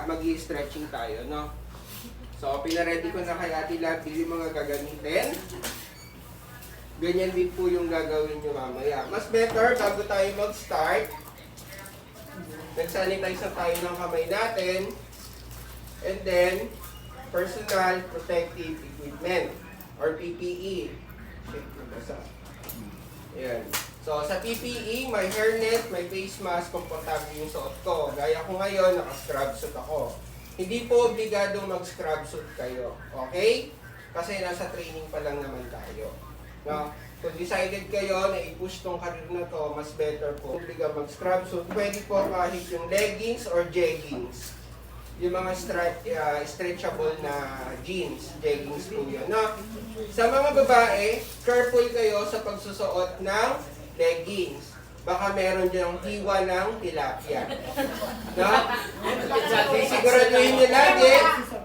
mag-i-stretching tayo, no? So, pinaready ko na kay Ate Lab yung mga gagamitin. Ganyan din po yung gagawin nyo mamaya. Mas better, bago tayo mag-start, nag-sanitize na tayo ng kamay natin. And then, personal protective equipment or PPE. Ayan. So, sa PPE, may hairnet, may face mask, komportable yung suot ko. Gaya ko ngayon, naka-scrub suit ako. Hindi po obligadong mag-scrub suit kayo. Okay? Kasi nasa training pa lang naman tayo. No? Kung decided kayo na i-push tong career na to, mas better po. Obliga mag-scrub suit. Pwede po kahit yung leggings or jeggings. Yung mga stretchable na jeans, jeggings po yun. No? Sa mga babae, careful kayo sa pagsusuot ng leggings. Baka meron dyang hiwa ng tilapia. No? Siguraduhin nyo lagi,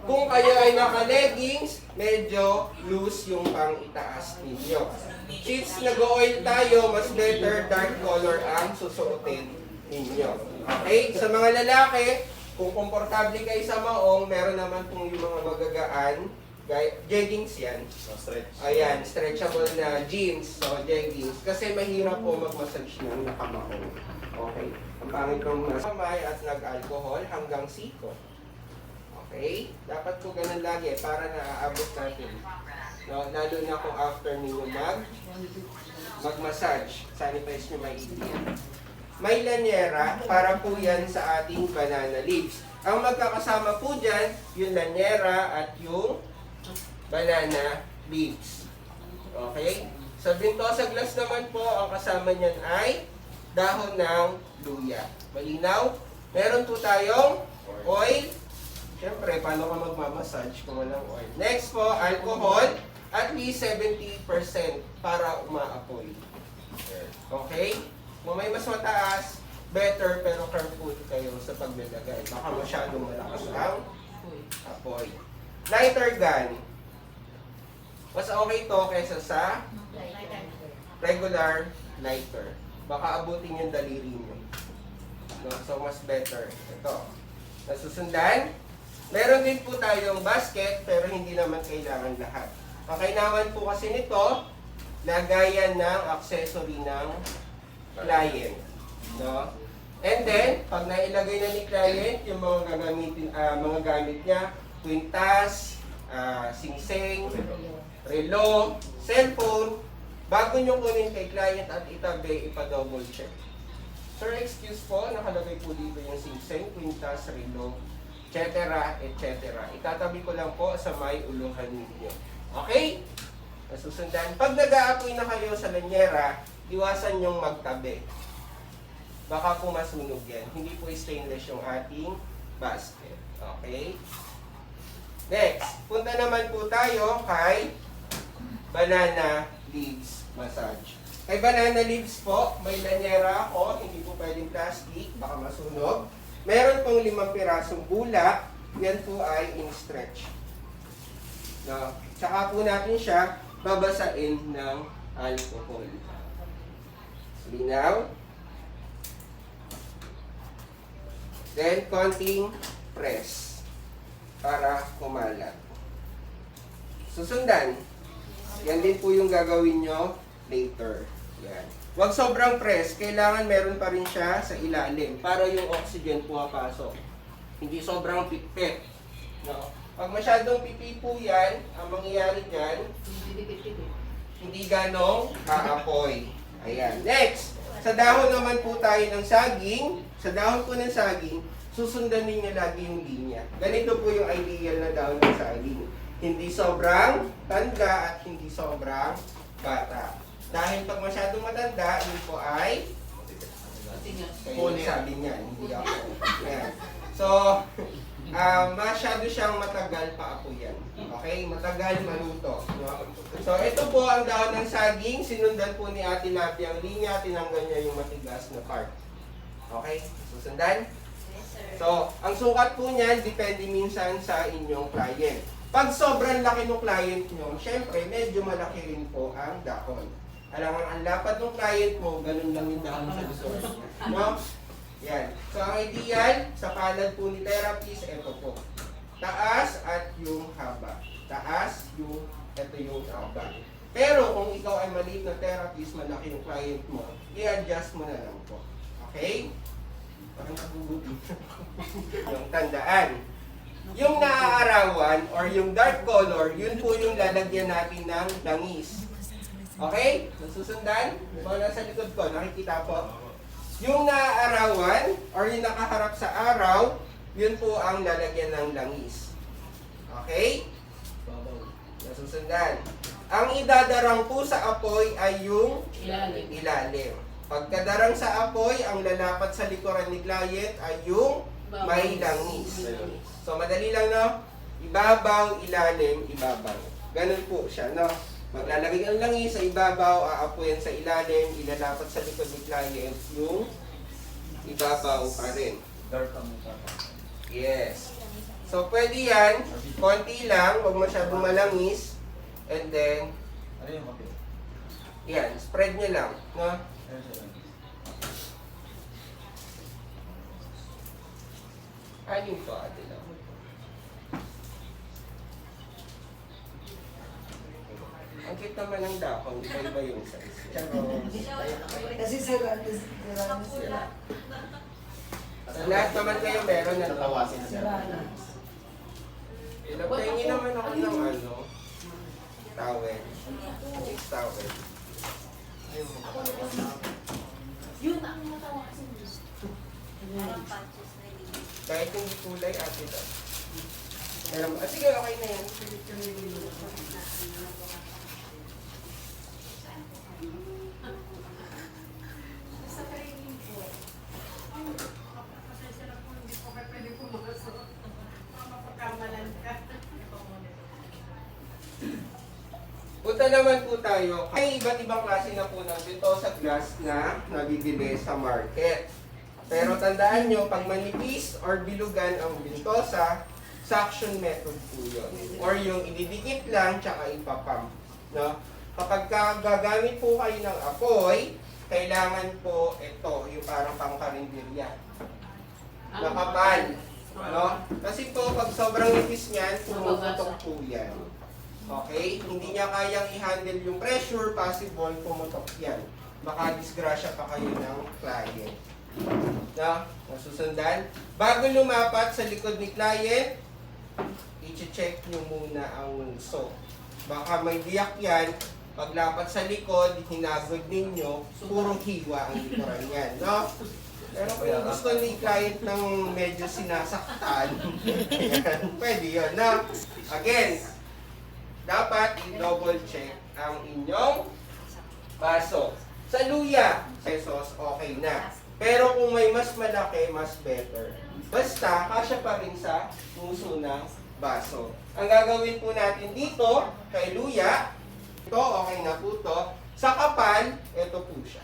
kung kayo ay naka-leggings, medyo loose yung pang-itaas ninyo. Since nag-oil tayo, mas better dark color ang susuotin ninyo. Okay? Sa mga lalaki, kung komportable kayo sa maong, meron naman pong yung mga magagaan, jeggings yan. Ayan, stretchable na jeans, so jeggings. Kasi mahirap po mag-massage ng nakamaong. Okay? Ang pangit ng nasa kamay at nag-alcohol hanggang siko. Okay? Dapat po ganun lagi para naaabot natin. No, lalo na kung after ninyo mag-massage, sanitize nyo maigi. May lanyera para po yan sa ating banana leaves. Ang magkakasama po dyan, yung lanyera at yung banana leaves. Okay? Sa Ventosa glass naman po, ang kasama niyan ay dahon ng luya. Malinaw? Meron po tayong oil. Siyempre, paano ka magmamassage kung walang oil? Next po, alcohol. At least 70% para umaapoy. Okay? Kung may mas mataas, better pero careful kayo sa paglalagay. Baka masyadong malakas ang apoy. Lighter gun. Mas okay to kaysa sa regular lighter. Baka abutin yung daliri nyo. No? So, mas better. Ito. Nasusundan. Meron din po tayong basket, pero hindi naman kailangan lahat. Ang kailangan po kasi nito, lagayan ng accessory ng client. No? And then, pag nailagay na ni client, yung mga gagamitin, mga gamit niya, kwintas, singsing, relo, cellphone, bago nyo kunin kay client at itabi, ipa-double check. Sir, excuse po, nakalagay po dito yung singsing, kwintas, relo, etc. etc. Itatabi ko lang po sa may uluhan ninyo. Okay? Nasusundan. Pag nag-aapoy na kayo sa lanyera, iwasan yung magtabi. Baka po masunog yan. Hindi po stainless yung ating basket. Okay? Next, punta naman po tayo kay banana leaves massage. Kay banana leaves po, may lanyera ako, hindi po pwedeng plastic, baka masunog. Meron pong 5 pirasong bulak, yan po ay in-stretch. No? Tsaka po natin siya babasain ng alcohol. Linaw. Then, konting press para kumalat. Susundan. Yan din po yung gagawin nyo later. Yan. Huwag sobrang press. Kailangan meron pa rin siya sa ilalim para yung oxygen pumapasok. Hindi sobrang pitpit. No? Pag masyadong pipi po yan, ang mangyayari dyan, hindi ganong aapoy. Ayan. Next, sa dahon naman po tayo ng saging. Sa dahon po ng saging, susundan ninyo lagi yung linya. Ganito po yung ideal na dahon ng saging. Hindi sobrang tanda at hindi sobrang bata. Dahil pag masyadong matanda, yun po ay sabi niya, hindi ako. Ayan. So, masyado siyang matagal pa ako yan. Okay? Matagal maluto. No? So, ito po ang dahon ng saging. Sinundan po ni Ate Labi ang linya. Tinanggal niya yung matigas na part. Okay? Susundan? Yes, sir. So, ang sukat po niyan, depende minsan sa inyong client. Pag sobrang laki ng client nyo, syempre, medyo malaki rin po ang dahon. Alam ang lapad ng client mo, ganun lang yung dahon sa gusto. No? Yan. So, ang ideal, sa palad po ni therapist, ito po. Taas at yung haba. Taas, ito yung haba. Pero kung ikaw ay maliit na therapist, malaki yung client mo, i-adjust mo na lang po. Okay? Parang kagugutin. Yung tandaan. Yung naaarawan or yung dark color, yun po yung lalagyan natin ng langis. Okay? Susundan? Mga nasa likod ko, nakikita po. Yung naaarawan or yung nakaharap sa araw, yun po ang lalagyan ng langis. Okay? Nasusundan. Ang idadarang po sa apoy ay yung ilalim. Pagkadarang sa apoy, ang lalapat sa likuran ni client ay yung may langis. So, madali lang, no? Ibabaw, ilalim, ibabaw. Ganun po siya, no? Maglalagay ang langis sa ibabaw, aapoyan sa ilalim, ilalapat sa likod ni client, yung ibabaw pa rin. Yes. So, pwede yan, konti lang, huwag masyadong malangis, and then, yan, spread nyo lang, no? Alin to, ate lang? Ang cute naman ng dapong, iba-iba yung size. Kasi sira na sila. Sa lahat naman kayo meron na Tawasin na Sira na. Pinagpahingi naman ako ng towel. Six towel. Yun ang natawa kasi parang patches na yun. Kahit hindi kulay, ate daw. Pero, sige, okay na yan. Sa training po, pasensya na po, hindi po kayo pwede pumasok. Mapagkamalan ka. Punta naman po tayo. May iba't ibang klase na po ng Ventosa glass na nabibili sa market. Pero tandaan nyo, pag manipis or bilugan ang Ventosa, suction method po yun. Or yung ididikit lang, tsaka ipapump. No? Kapag gagamit po kayo ng apoy, kailangan po ito, yung parang pangkarinderya. Nakapal. No? Kasi po, pag sobrang nipis niyan, pumuputok po yan. Okay? Hindi niya kayang i-handle yung pressure, possible pumutok yan. Baka disgrasya pa kayo ng client. No? Nasusundan? Bago lumapat sa likod ni client, i-check nyo muna ang mulso. Baka may diyak yan, paglapat sa likod, hinagod ninyo, purong hiwa ang likuran yan. No? Pero kung gusto ni client ng medyo sinasaktan, pwede yun. No? Again, dapat i-double check ang inyong baso. Sa luya, pesos, okay na. Pero kung may mas malaki, mas better. Basta, kasya pa rin sa puso ng baso. Ang gagawin po natin dito, kay luya, ito, okay na po to. Sa kapal, ito po siya.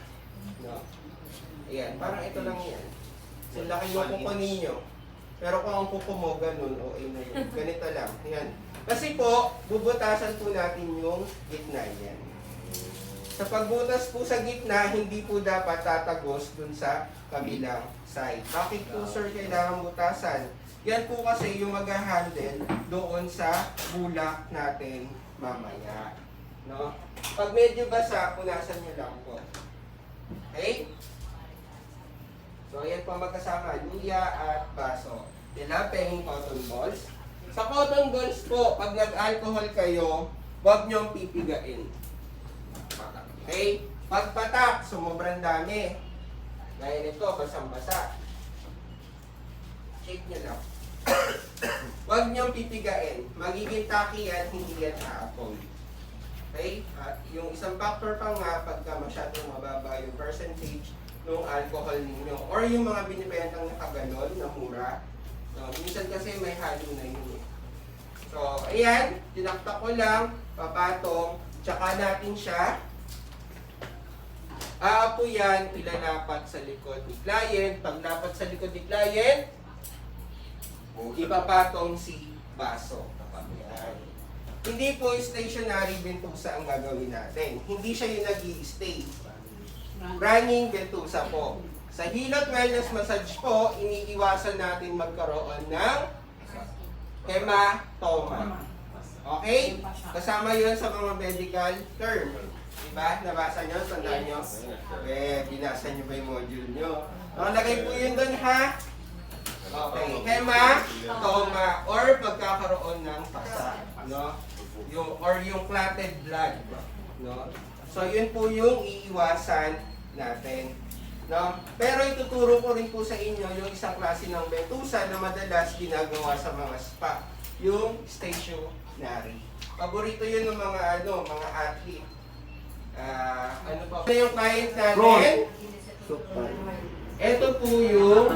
No? Ayan, parang ito lang yan. So, laki yung kuko ninyo. Pero kung ang kuko mo, ganun, o na yun. Ganito lang. Ayan. Kasi po, bubutasan po natin yung gitna yan. Sa pagbutas po sa gitna, hindi po dapat tatagos dun sa kabilang side. Bakit po sir kailangan butasan? Yan po kasi yung mag-handle doon sa bulak natin mamaya. No? Pag medyo basa, punasan nyo lang po. Okay? So, ayan po magkasama, luya at baso. Tilapeng cotton balls. Sa cotton balls po, pag nag-alcohol kayo, huwag nyong pipigain. Okay? Pagpatak, sumubrang dami. Gaya nito, basang-basa. Shake nyo lang. Huwag nyong pipigain. Magiging tacky yan, hindi yan aapoy. Okay? At yung isang factor pa nga, pagka masyadong mababa yung percentage ng alcohol ninyo or yung mga binibentang nakaganon na mura. So, minsan kasi may halo na yun eh. So, ayan, tinaktak ko lang, papatong, tsaka natin siya aapuyan, ilalapat sa likod ni client. Paglapat sa likod ni client, ipapatong si baso. Ayan. Hindi po stationary Ventosa ang gagawin natin. Hindi siya yung nag-i-stay. Running Ventosa po. Sa Hilot Wellness Massage po, iniiwasan natin magkaroon ng hematoma. Okay? Kasama yun sa mga medical term. Diba? Nabasa nyo? Tandaan nyo? Binasa nyo ba yung module nyo? Nakalagay po yun doon, ha? Okay. Hematoma or pagkakaroon ng pasa. No? Yung clotted blood. No? So, yun po yung iiwasan natin. No? Pero ituturo ko rin po sa inyo yung isang klase ng bentusa na madalas ginagawa sa mga spa. Yung stationary. Paborito yun ng mga mga athlete. Ano pa? Ito yung client natin. Ito po yung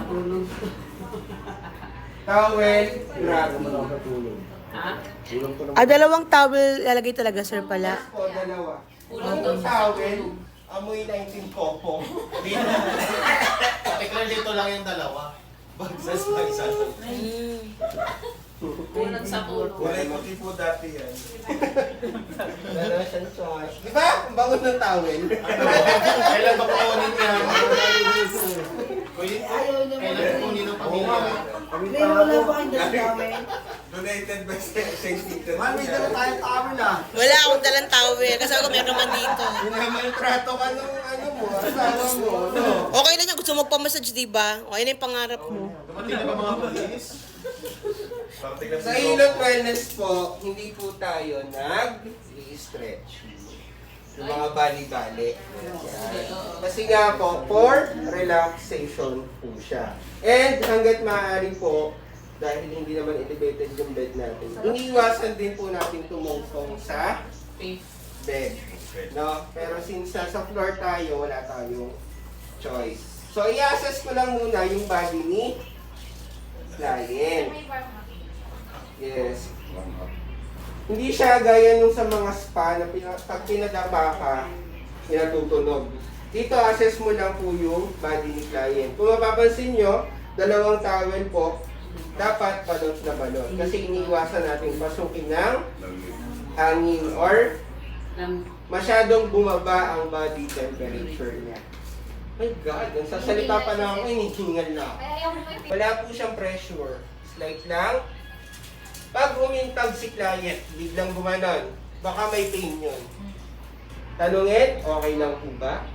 towel grabbing. Dalawang towel lalagay talaga, sir, pala. Yes po, dalawa. Yung towel, amoy 19 popo. Particular dito lang yung dalawa. Bagsas pa isa. Kulang sa ulo. Kulay puti po dati yan. Dalawa siyang choice. Di ba? Ang bangon ng towel. Kailan ba kukunin yan? Kailan kukunin ng pamilya? Pero wala ba kayong dalang towel? Donated by St. Peter. Man, may dala tayong towel ah. Wala akong dalang towel. Kasi ako meron naman dito. Minamaltrato ka ng mo, asawa mo. No? Okay lang yan. Gusto mo magpamassage, diba? Okay na yung pangarap mo. Dumating na ba mga pulis? Sa Hilot Wellness po, hindi po tayo nag-i-stretch. Yung mga bali-bali. Yan. Kasi nga po, for relaxation po siya. And hanggat maaari po, dahil hindi naman elevated yung bed natin, iniiwasan din po natin tumungtong sa bed. No? Pero since nasa floor tayo, wala tayong choice. So, i-assess ko lang muna yung body ni client. Yes. Hindi siya gaya nung sa mga spa na pag pinadapa ka, pinatutunog. Dito, assess mo lang po yung body ni client. Kung mapapansin nyo, dalawang towel po, dapat balot na balot. Kasi iniiwasan natin pasukin ng hangin or masyadong bumaba ang body temperature niya. My God, ang sasalita pa na ako, hinihingal na ako. Wala po siyang pressure. Slight lang. Pag humintag si client, biglang gumanon, baka may pain yun. Tanungin, okay lang po ba?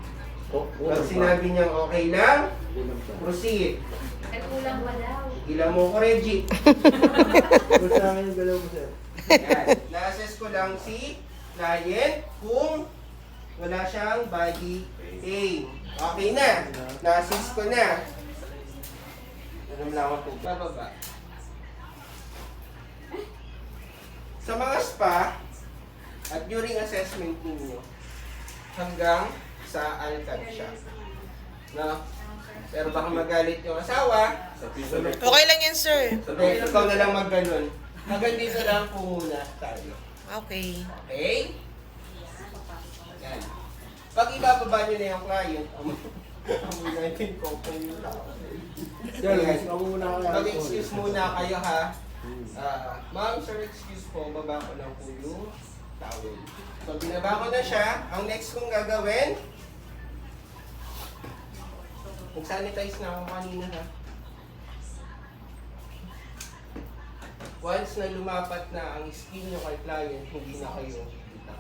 Pag sinabi niyang okay lang, proceed. Ay, kulang pa daw. Ilan mo ko, Reggie. Yan. Na-assess ko lang si client kung wala siyang body pain. Okay na. Na-assess ko na. Alam lang ako po. Bababa. Sa mga spa, at during assessment ninyo, hanggang sa alcad siya. No? Pero baka magalit yung asawa, Okay lang yan, sir. sabi, ikaw na lang mag-ganon. Hanggang dito lang po muna tayo. Okay. Okay? Yan. Pag ibababa nyo na yung client, amoy natin ko po yung tao. Mag-excuse muna kayo ha. Ma'am, sir, excuse po, baba ko lang po yung towel. So, binaba ko na siya. Ang next kong gagawin, mag-sanitize na ako kanina ha. Once na lumapat na ang skin nyo kay client, hindi na kayo kita.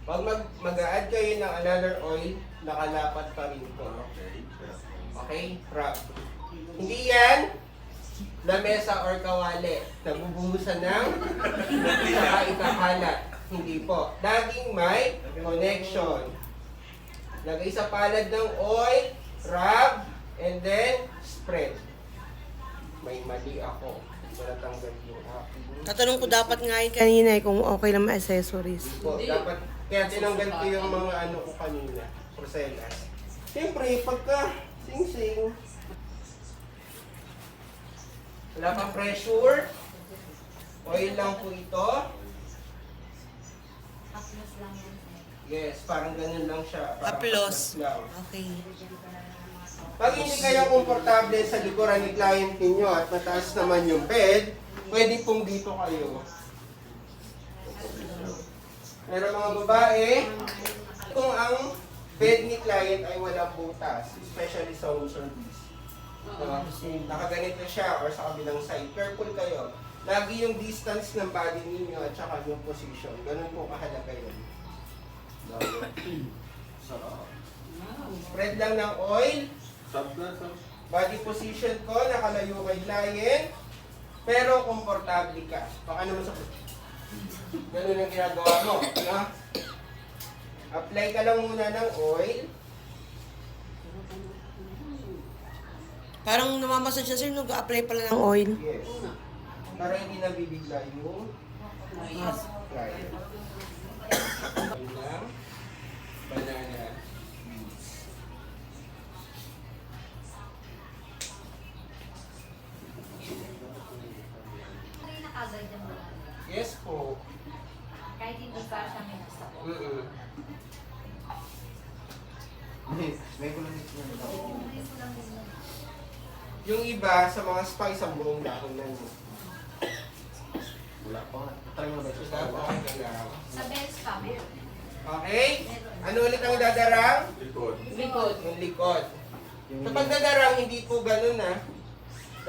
Pag mag-a-add kayo ng another oil, nakalapat pa rin ito. Okay? Rub. Hindi yan lamesa or kawali. Nabubuhusan ng saka ikakalat. Hindi po. Laging may connection. Lagay sa palad ng oil, rub, and then spread. May mali ako. Malatanggal yung aking. Tatanong ko dapat nga yun kanina kung okay lang may accessories. Po, dapat, kaya tinanggal ko yung mga ano ko kanina. Porcelas. Siyempre, pagka sing-sing, wala pang pressure. Oil lang po ito. Haplos lang yan. Yes, parang ganun lang siya. Parang Haplos. lang. Okay. Pag hindi kayo komportable sa likuran ni client ninyo at mataas naman yung bed, pwede pong dito kayo. Pero mga babae, kung ang bed ni client ay walang butas, especially sa home service. Nakaganito siya or sa kabilang side. Careful kayo. Lagi yung distance ng body ninyo at saka yung position. Ganun po kahalaga yun. Sarap. Spread lang ng oil. Sarap na, sarap. Body position ko, nakalayo kay client. Pero komportable ka. Baka naman sa... Ganun ang ginagawa mo. No? Apply ka lang muna ng oil. Parang namamassage siya, sir, nag-apply pala ng oil. Yes. Para hindi nabibigla yung client. Oil lang. Banana leaves. Ay, nakagay ng mga. Yes po. Kahit hindi pa siya may nasa ko. May kulang ito na daw. Yung iba, sa mga spice, ang buong dahon na yun. Wala pa nga. Try mo na ba ito? Diba? Okay ka lang. Sa bells pa, meron. Okay? Ano ulit ang dadarang? Likod. Likod. Yung likod. Sa pagdadarang, hindi po ganun ha.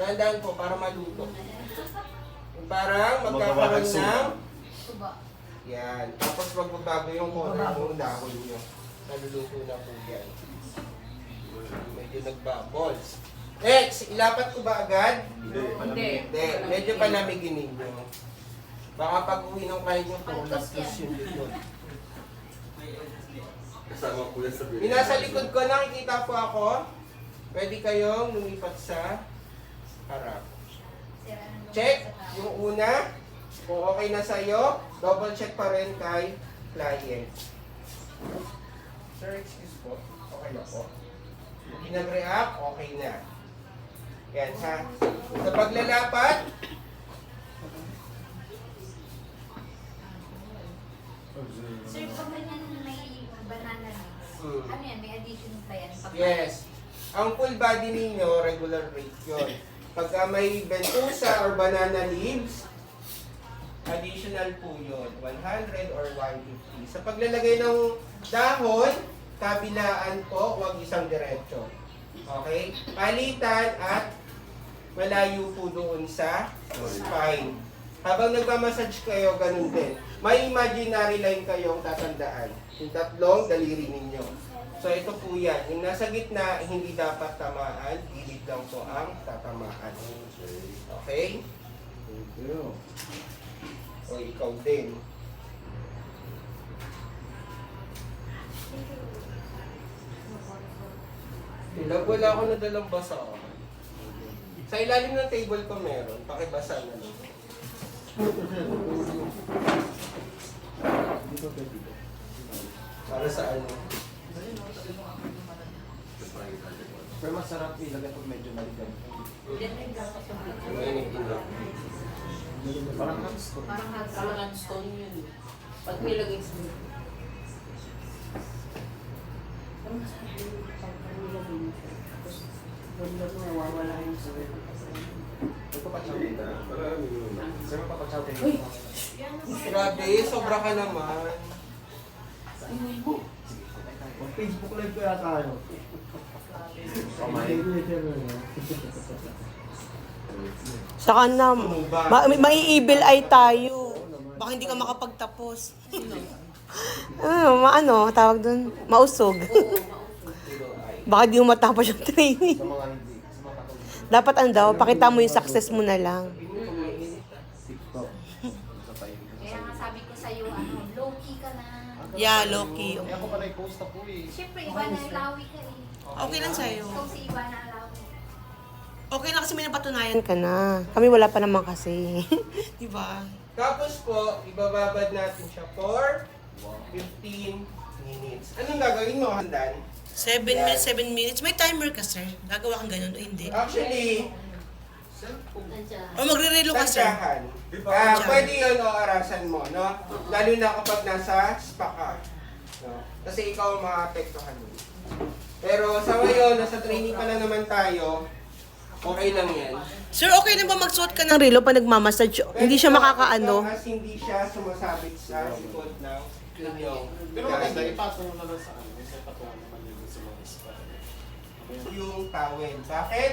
Dahan-dahan po para maluto. Yung parang magkakaroon ng... Suba. Yan. Tapos magbabago yung color ng dahon nyo. Naluluto na po yan. Medyo nagbubbles. Next, ilapat ko ba agad? Hindi. Hindi. Medyo palamigin ninyo. Baka pag uwi ng client nyo, puro lastos yung likod. Kasama po yan sa bilis. Yung nasa likod ko, nakikita po ako. Pwede kayong lumipat sa harap. Check yung una. Kung okay na sa'yo, double check pa rin kay client. Sir, excuse po. Okay na po. Hindi nag-react, okay na. Yan ha. Sa paglalapat, Sir, pag ganyan may banana leaves, ano yan, may addition pa yan? yes. Ang full body ninyo, regular rate yun. Pagka may bentusa or banana leaves, additional po yun. 100 or 150. Sa paglalagay ng dahon, kabilaan po, huwag isang diretso. Okay? Palitan at malayo po doon sa spine. Habang nagmamassage kayo, ganun din. May imaginary line kayong tatandaan. Yung tatlong daliri ninyo. So ito po yan. Yung nasa gitna, hindi dapat tamaan. Gilid lang po ang tatamaan. Okay? Thank you. O ikaw din. Ilag wala ako nadalang basa. Sa ilalim ng table ko meron. Pakibasa na lang. Para sa ano? Pero masarap ilagay pag medyo maligan. Mainit din lang. Parang hands ko. Parang Kailangan stone yun. Pag nilagay sa Parang masarap yun. Pag nilagay mo siya. Tapos, banda mo, nawawala yung sa Magpapachaw din na. Para yun. Sir, magpapachaw din. Uy! Grabe, sobra ka naman. Facebook live ko yata ano. Kamay. Saka na, mai-evil eye tayo. Baka hindi ka makapagtapos. Ano, tawag dun? Mausog. Baka di mo matapos yung training. Sa mga hindi. Sa mga katulad. Dapat ano daw, pakita mo yung success mo na lang. TikTok. Sa tayo. Kaya nga sabi ko sa'yo, ano, low-key ka na. Yeah, low-key. Kaya ako pa na-post ako eh. Siyempre, iba na alawi ka eh. Okay lang sa'yo. Ikaw si iba na alawi. Okay lang kasi may napatunayan ka na. Kami wala pa naman kasi. Diba? Tapos po, ibababad natin siya for 15 minutes. Anong gagawin mo, Handan? 7 minutes. May timer ka, sir. Gagawa kang ganun o hindi? Actually, O magre-relo ka, sir. tantsahan. Tantsahan. Pwede yun o arasan mo, no? Lalo na kapag nasa spa ka. No? Kasi ikaw ang maapektuhan mo. Pero sa ngayon, nasa training pa lang naman tayo, okay lang yan. Sir, okay na ba magsuot ka ng relo pag nagmamassage? Hindi siya makakaano? As hindi siya sumasabit sa likod ng inyong Pero maganda ipatong mo na lang sa ano. Sa patungan. yung towel. Bakit?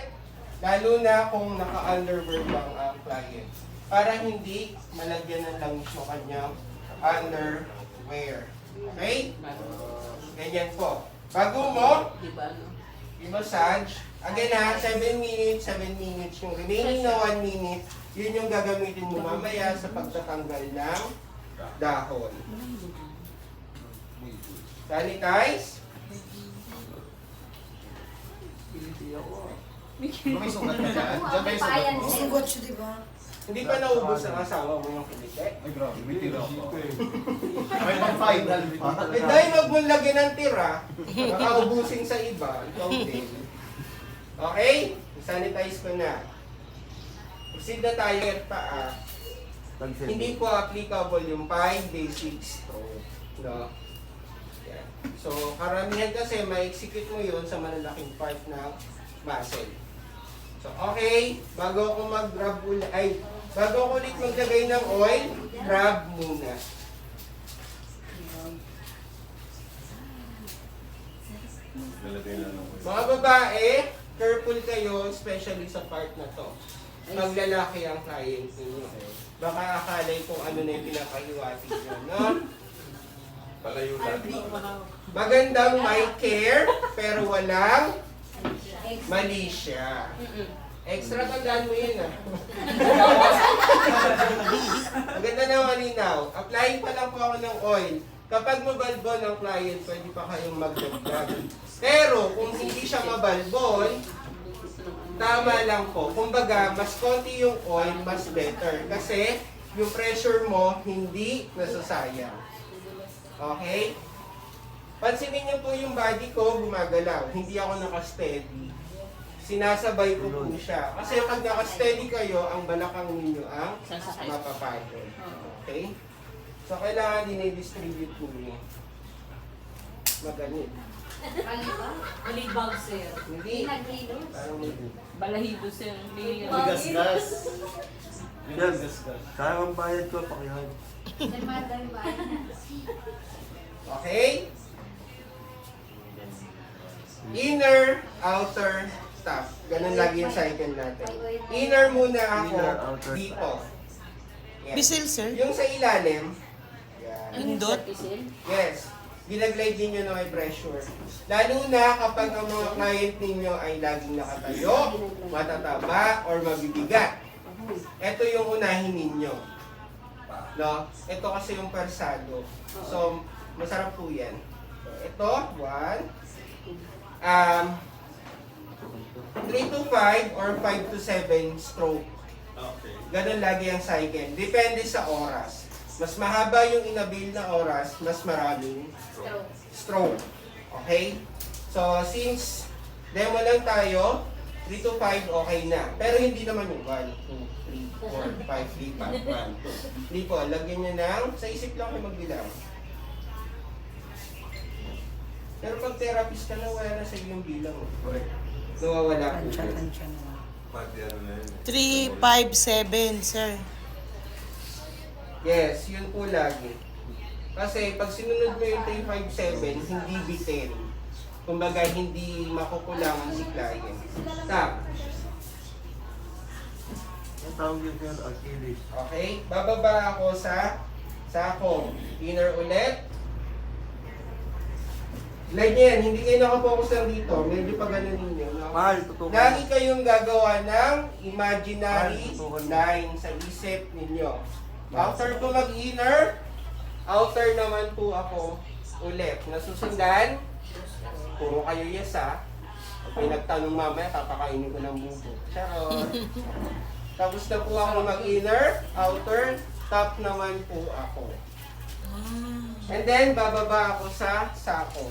Lalo na kung naka-underwear lang ang client. Para hindi malagyan ng langis yung kanyang underwear. Okay? Ganyan po. Bago mo, i-massage. Again ha, 7 minutes, 7 minutes. Yung remaining na 1 minute, yun yung gagamitin mo mamaya sa pagtatanggal ng dahon. Sanitize. May sugat ka dyan. Diyan may Papayan sugat mo. siya. Sugot siya, di ba? Hindi pa naubos ang asawa mo yung kilite. Ay, grabe. May tira ako. May pang-final pa. Eh dahil wag mong lagyan ng tira, baka ubusin sa iba, ikaw din. Okay? Sanitize ko na. Proceed na tayo at paa. Hindi po applicable yung 5 basic stroke. No? Yan. So, karamihan kasi ma-execute mo yun sa malalaking part ng muscle. So, okay. Bago ako mag-rub ulit, bago ako ulit maglagay ng oil, rub muna. Mga babae, careful kayo, especially sa part na to. Pag lalaki ang client ninyo. Baka akalay kung ano na yung pinapahiwati nyo, no? Palayo lang. Magandang may care, pero walang mali siya. Extra tandaan mo yun, ah. Maganda na malinaw. Applying pa lang po ako ng oil. Kapag mabalbon ang client, pwede pa kayong magdagdag. Pero kung hindi siya mabalbon, tama lang po. Kumbaga, mas konti yung oil, mas better. Kasi yung pressure mo, hindi nasasayang. Okay? Pansinin niyo po yung body ko, gumagalaw. Hindi ako naka-steady. Sinasabay ko po siya. Kasi pag naka-steady kayo, ang balakang ninyo ang mapapagod. Okay? So, kailangan dinidistribute po niyo. Maganit. Alibag, sir. Hindi. Naglilo. Parang may Balahibo, sir. Bigas-gas. Bigas-gas. Kaya ang bayad ko, pakihan. Nagmadal ba? Okay? Inner, outer, top. Ganun lagi yung cycle natin. Inner muna ako, Inner, outer, dito. Yan. Bisil, sir. Yung sa ilalim, yan. Pindot. Yes. Ginaglide ninyo na may pressure. Lalo na kapag ang mga client ninyo ay laging nakatayo, matataba, or mabibigat. Ito yung unahin ninyo. No? Ito kasi yung persado. So, masarap po yan. So, ito, 3 to 5 or 5 to 7 stroke. Okay. Ganun lagi ang cycle. Depende sa oras. Mas mahaba yung inabil na oras, mas maraming stroke. Okay? So, since demo lang tayo, 3 to 5 okay na. Pero hindi naman yung 1, 2, 3, 4, 5, 3, 1, 2. Hindi po, lagyan nyo ng, sa isip lang kayo magbilang. Pero pag therapist ka na, wala na sa iyo yung bilang. Correct. Nawawala po. Tansya na. Pati ano na yun. 3, 5, 7, sir. Yes, yun po lagi. Kasi pag sinunod mo yung 357, hindi bitin. Kumbaga, hindi makukulangan si client. Tap. Ang tawag yun sir, Achilles. Okay? Bababa ako sa sako. Inner ulit. Like yan, hindi kayo nakapokus lang dito. Medyo pa ganun ninyo. No? Mahal, tutukan. Lagi kayong gagawa ng imaginary Mahal, tutukan. line sa isip ninyo. Outer ko mag-inner. Outer naman po ako ulit. Nasusundan. Puro kayo yes ha. Pag may nagtanong mamaya, papakainin ko ng bubo. Charot. Tapos na po ako mag-inner, outer, top naman po ako. And then, bababa ako sa sako.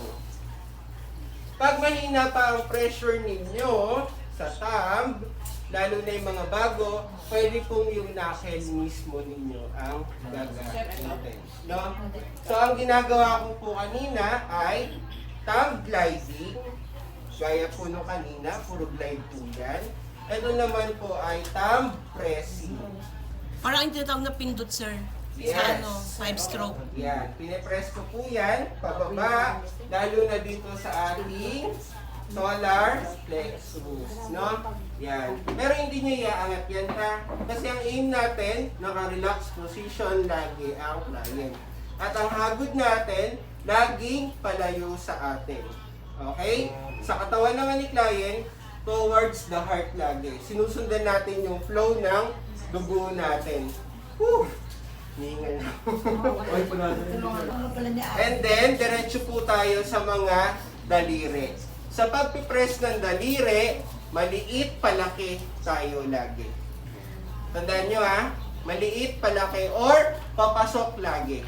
Pag mahina pa ang pressure ninyo sa thumb, lalo na yung mga bago, pwede pong yung knuckle mismo ninyo ang gagamitin. No? So, ang ginagawa ko po kanina ay thumb gliding. Gaya po nung kanina, puro glide po yan. Ito naman po ay thumb pressing. Parang yung tinatawag na pindot, sir. Yes. Sa 5 stroke. Yan, pinipress ko po yan, pababa, lalo na dito sa ating solar plexus, no? Yan. Pero hindi niya iaangat yan, ha? Kasi ang aim natin, naka-relax position lagi ang client. At ang hagod natin, laging palayo sa atin. Okay? Sa katawan naman ni client, towards the heart lagi. Sinusundan natin yung flow ng dugo natin. Whew! Hingal na. Ay, panalo. And then, diretso po tayo sa mga daliri. Sa pagpipress ng daliri, maliit, palaki tayo lagi. Tandaan nyo ha, maliit, palaki, or papasok lagi.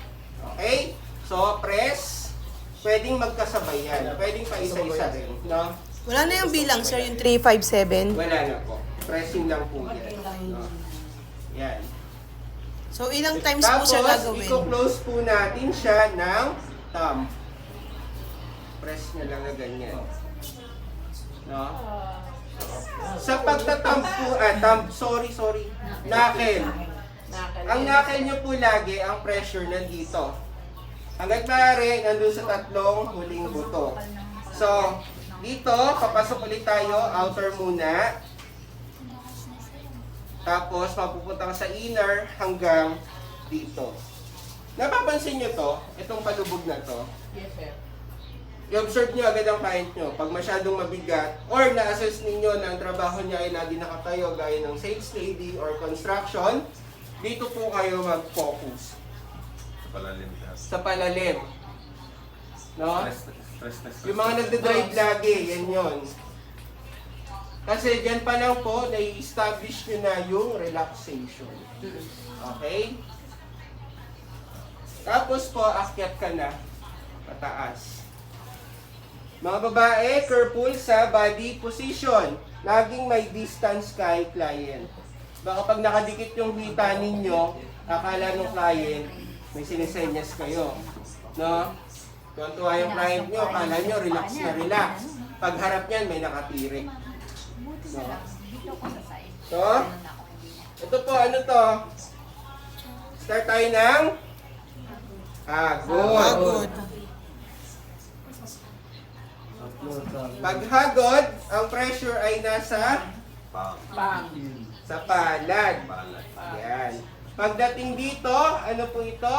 Okay? So, press, pwedeng magkasabay yan. Pwedeng pa isa-isa rin. No? Wala na yung bilang, sir, yung 3, 5, 7. Wala na po. Pressing lang po yan. No? Yan. So, ilang times po, sir, Tapos, gagawin? i-close po natin siya ng thumb. Press nyo lang na ganyan. No? Sa pagtathumb po, sorry. Knuckle. Ang knuckle nyo po lagi, ang pressure nandito. Hanggat maaari, nandun sa tatlong huling buto. So, dito, papasok ulit tayo, outer muna. Tapos, mapupunta ka sa inner hanggang dito. Napapansin nyo to, itong palubog na to. Yes, sir. I-observe nyo agad ang client nyo. Pag masyadong mabigat, or na-assess ninyo na ang trabaho niya ay lagi nakatayo gaya ng sales lady or construction, dito po kayo mag-focus Palalim ka. sa palalim. No? Stress. Yung mga nagde-drive lagi, yan yun. Kasi dyan pa lang po, nai-establish nyo na yung relaxation. Okay? Tapos po, akyat ka na. Pataas. Mga babae, careful sa body position. Laging may distance kay client. Baka pag nakadikit yung hita ninyo, akala ng client, may sinisenyas kayo. No? Tuwan-tuwa yung client nyo, akala nyo, relax na relax. Pag harap niyan, may nakatirik. Buti na lang. Dito ko sa side. So, Ganun ako, hindi na. ito po, ano to? Start tayo ng hagod. Hagod. Pag hagod, ang pressure ay nasa Pang. sa palad. Palad. Yan. Pagdating dito, ano po ito?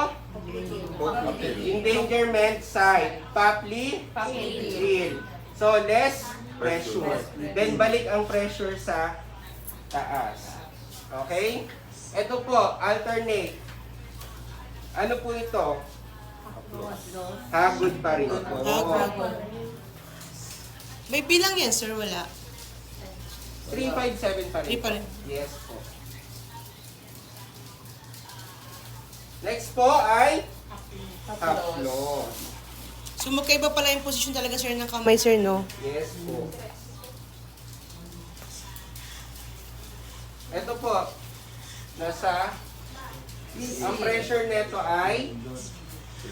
Endangerment side. Papli, drill. So, less pressure. Then, balik ang pressure sa taas. Okay? Ito po, alternate. Ano po ito? Hagod pa rin ito. Hagod. May bilang yan, sir, wala. 357 pa rin. 3 pa rin. Yes po. Next po ay haplos. So, magkaiba pala yung position talaga, sir, ng kamay, sir, no? Yes po. Ito po, nasa, ang pressure neto ay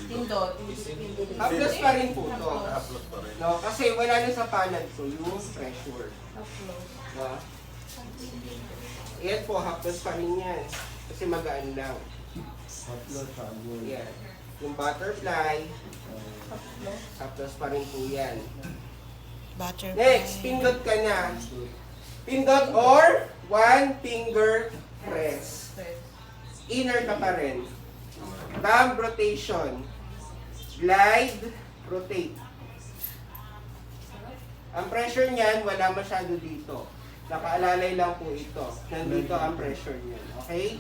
Tindot. haplos pa rin po to. Haplos pa rin. No, kasi wala na sa palad ko yung pressure. No? Yan po, haplos pa rin yan. Kasi magaan lang. Haplos, hagod. Yan. Yung butterfly, haplos pa rin po yan. Butterfly. Next, pindot ka na. Pindot or one finger press. Inner ka pa rin. Thumb rotation. Glide, rotate. Ang pressure niyan, wala masyado dito. Nakaalalay lang po ito. Nandito ang pressure niyan. Okay?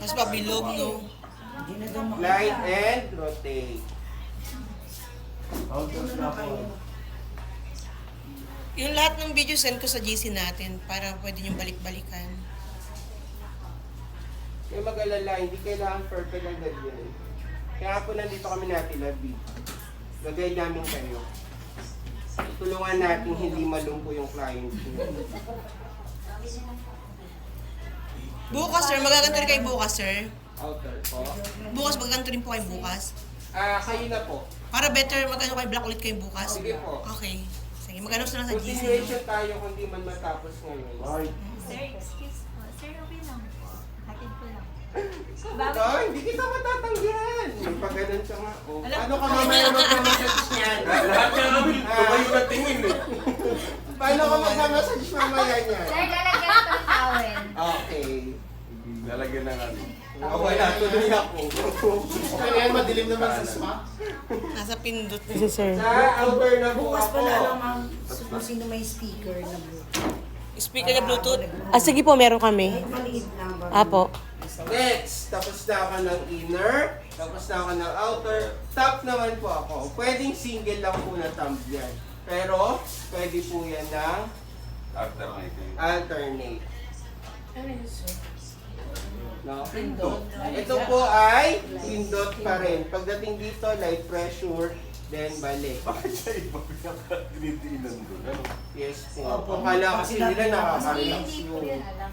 Tapos pabilog, no? Glide and rotate. Hagod na po. Yung lahat ng video send ko sa GC natin para pwede nyo balik-balikan. Kaya mag-alala, hindi kailangan perfect agad yan. Kaya po nandito kami natin, Labi. Gagay namin kayo. Tulungan natin hindi malungko yung client nyo. Bukas, sir. Magaganto rin kayo bukas, sir. Outer po. Bukas, magaganto rin po kayo bukas. Kayo na po. Para better magano kayo black ulit kayo bukas. Sige po. Okay. Sige, magano na lang sa GC. Continuation tayo kung di man matapos ngayon. Ay, Sir, excuse mo. Sir, okay lang po. Hatid ko lang. Ito, hindi kita matatanggihan. pag ganun ka nga. Oh. Paano ka mamaya magmamassage niyan? Lahat nga kami, tumayo na tingin eh. Paano ka magmamassage mamaya niyan? Sir, lalagyan ko ng towel. Okay. Lalagyan na kami. Okay na, tuloy ako. Okay na yan, madilim naman sa spa. Nasa pindot na si sir. Sa outer na po Bukas ako. pa na alam ma'am kung sino may speaker na Bluetooth. Speaker na Bluetooth? Ah, sige po, meron kami. Kahit maliit lang ba? Apo. Next, tapos na ako ng inner, tapos na ako ng outer, top naman po ako. Pwedeng single lang po na thumb yan. Pero, pwede po yan ng Alternative. alternate. Ano yun, sir? No? Ito po ay pindot pa rin. Pagdating dito, light pressure, then balik. Bakit sa iba pinaka-tinitiinan doon? Ano? Yes po. Opo. Akala kasi nila Kasi nakaka-relax hindi ko yun. yan alam.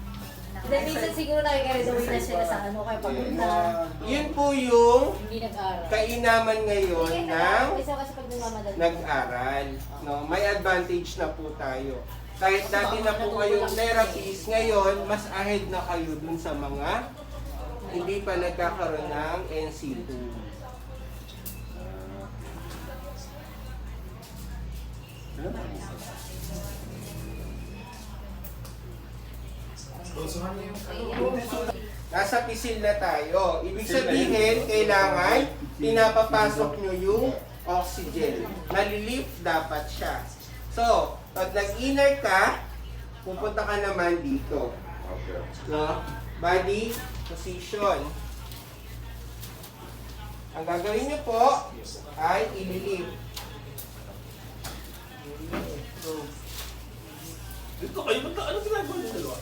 Then minsan siguro nakikaridawi na sila sa ano kaya papunta. Yun po yung Hindi nag-aral. kainaman ngayon ng Isa kasi pag nagmamadali. nag-aral. No, may advantage na po tayo. Kahit dati na po kayong therapies, ngayon mas ahead na kayo dun sa mga hindi pa nagkakaroon ng NC2. Nasa pisil na tayo. Ibig sabihin, kailangan pinapapasok nyo yung oxygen. Nalilift dapat siya. So, pag nag-inner ka, pupunta ka naman dito. Okay. No? Body position. Ang gagawin nyo po ay ililift. Dito kayo, ano ginagawa niyo dalawa?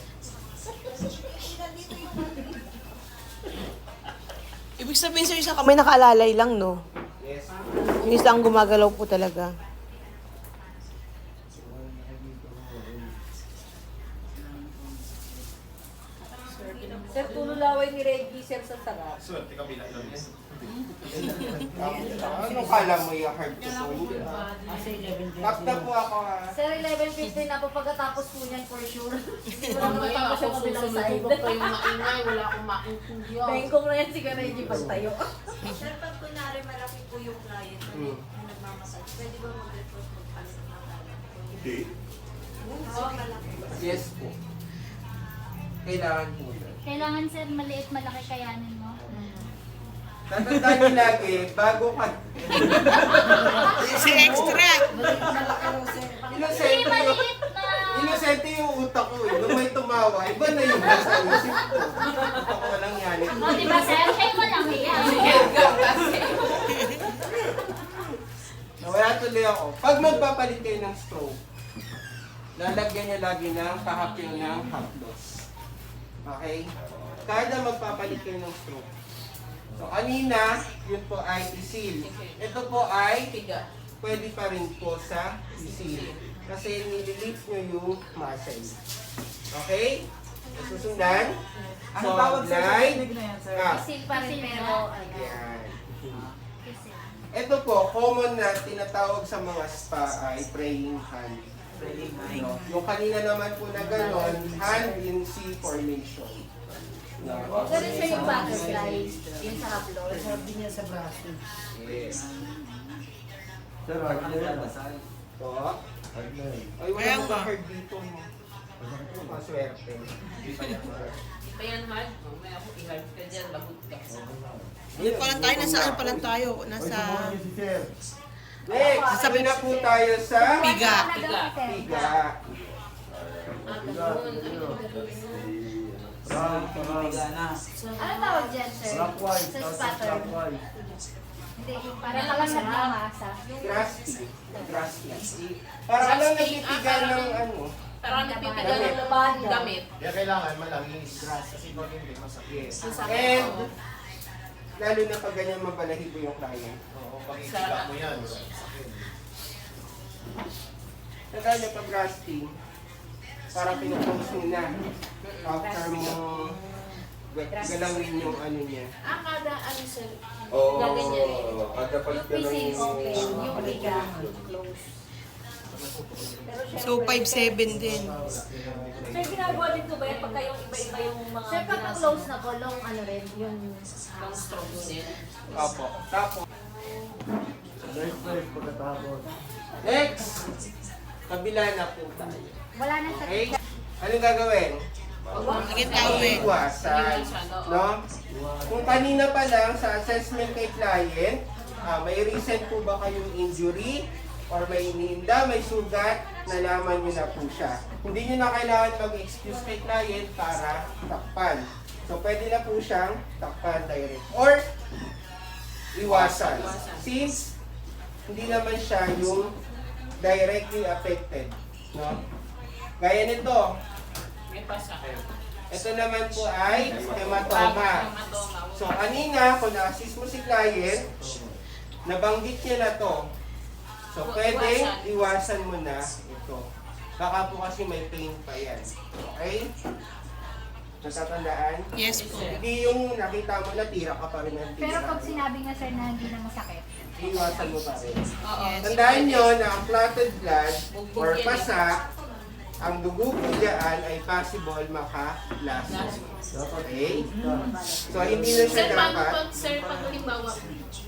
Ibig sabihin sir, isang kamay nakaalalay lang, no? Yes. Yung isang gumagalaw po talaga. Sir, tululaway ni Reggie, sir, sa sarap. Swerte ka bilang lang yan. Ano kala mo yung hard to pull? Kasi 11:30 Tap na po ako ha. Sir, 11:15 na po pagkatapos po niyan for sure. Hindi mo naman matapos yung kabilang side. kayo maingay, wala akong maintindihan. Bengkong na yan si Reggie pagtayo. Sir, pag kunwari malaki po yung client na nagmamassage, pwede ba mag-report magpalit ng towel? Hindi. Oo, malaki. Yes po. Kailangan po yun. Kailangan sir, maliit, malaki kayanin mo. Tatandaan niyo lagi, bago ka... Si extra! Hindi, Inosente yung, maliit na. inosente yung utak ko eh. Nung may tumawa, iba na yung nasa isip ko. Ako walang yan. O, diba sir? Ay, walang yan. Nawala tuloy ako. Pag magpapalit kayo ng stroke, lalagyan niyo lagi ng kahapyo ng haplos. Okay? Kada magpapalit kayo ng stroke. So, kanina, yun po ay isil. Ito po ay pwede pa rin po sa isil. Kasi nililift nyo yung muscle. Okay? Susundan. Ano tawag sa glide, technique na yan, sir? up. Isil pa rin pero ano. Yan. Kasi, Ito po, common na tinatawag sa mga spa ay praying hand. No? Yung kanina naman po na gano'n, hand in C formation. No? Pero sir yung butterfly, yung sa haplo. Sabi niya sa braso. Yes. Sir, hard na yan. Ito. Hard na yan. Ay, wala mo hard dito. Maswerte. Pa yan, hard. Mamaya ako i-hard ka dyan, lagot ka. Ano pa lang tayo? Nasa ano pa lang tayo? Oy, Nasa... subukan niyo si sir. Next, sabi na po tayo sa Piga. piga. Round, round. ano tawag dyan sir? Clockwise, Sa tapos spatter. clockwise. Hindi, yung Para parang ka lang masarap. nagmamasa. Grasping. Grasping. Para alam nagpipiga ng ano. Parang nagpipiga ng damit. Kaya kailangan malangis. Kasi pag hindi masakit. Yes. And, lalo na pag ganyan mabalahibo yung client. Oo, pag ikiga mo yan, masakit. Lalo pag grasping, para pinapose mo na. After mo galawin yung ano niya. Kada ano sir, Oo. gaganyan eh. Kada Yung palit ka facing ng... open, yung biga, close. So, 5'7" din. Sir, ginagawa din ko ba yan pagka yung iba-iba yung mga Sir, pag close na po, long ano rin, yung Long strokes din. Opo. Tapos, Nice pagkatapos. next, kabila na po tayo. wala na sa Okay? Anong gagawin? Lagyan towel. Iwasan. No? Kung kanina pa lang sa assessment kay client, may recent po ba kayong injury or may iniinda, may sugat, nalaman nyo na po siya. Hindi nyo na kailangan mag-excuse kay client para takpan. So, pwede na po siyang takpan direct. Or, iwasan. Since, hindi naman siya yung directly affected. No? Gaya nito, May pasa. ito naman po ay hematoma. So, kanina, kung na-assist mo si client, nabanggit niya na to. So, pwede iwasan mo na ito. Baka po kasi may pain pa yan. Okay? Natatandaan? Yes po. Hindi yung nakita mo na tira ka pa rin ng tira. Pero pag sinabi nga sir na hindi na masakit, Iwasan mo pa rin. Oo. Tandaan nyo na ang clotted blood or pasa, ang dugo po dyan ay possible maka-laso. Okay? So, hindi na siya Sir, paano dapat. pag, sir, pag halimbawa,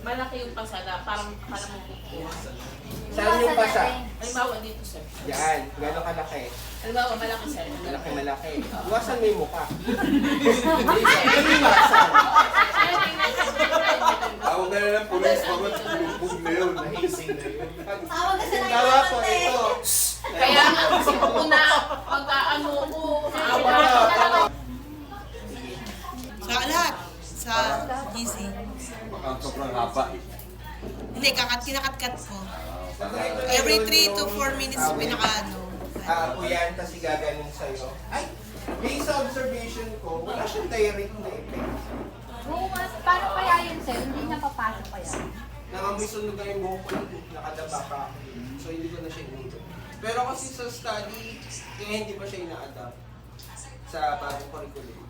malaki yung pasada, parang akala mo bukuha. Saan yung pasa? Halimbawa dito, sir. Yan. Gano'ng kalaki? Halimbawa, malaki, sir. Malaki. Iwasan mo yung mukha. Ano iwasan? Tawag na lang ng pulis, pagod lubog na yun. Nahising na yun. Tawag ka sa Halimbawa po ito. Kaya nga, kasi una, pagka ano ko, naawa Ito. Sa lahat. Sa GC. Baka sobrang haba eh. Hindi, kinakat-kat ko. Every 3 to 4 minutes, pinaka-ano. Po yan kasi gaganon sa'yo. Ay, based sa observation ko, wala siyang direct na effect. oo mas, paano kaya yun sir? Hindi na papasok kaya? Nangamoy sunog na yung buhok ko, nakadaba pa ako. So hindi ko na siya inuto. Pero kasi sa study, kaya hindi pa siya ina-adapt sa bagong curriculum.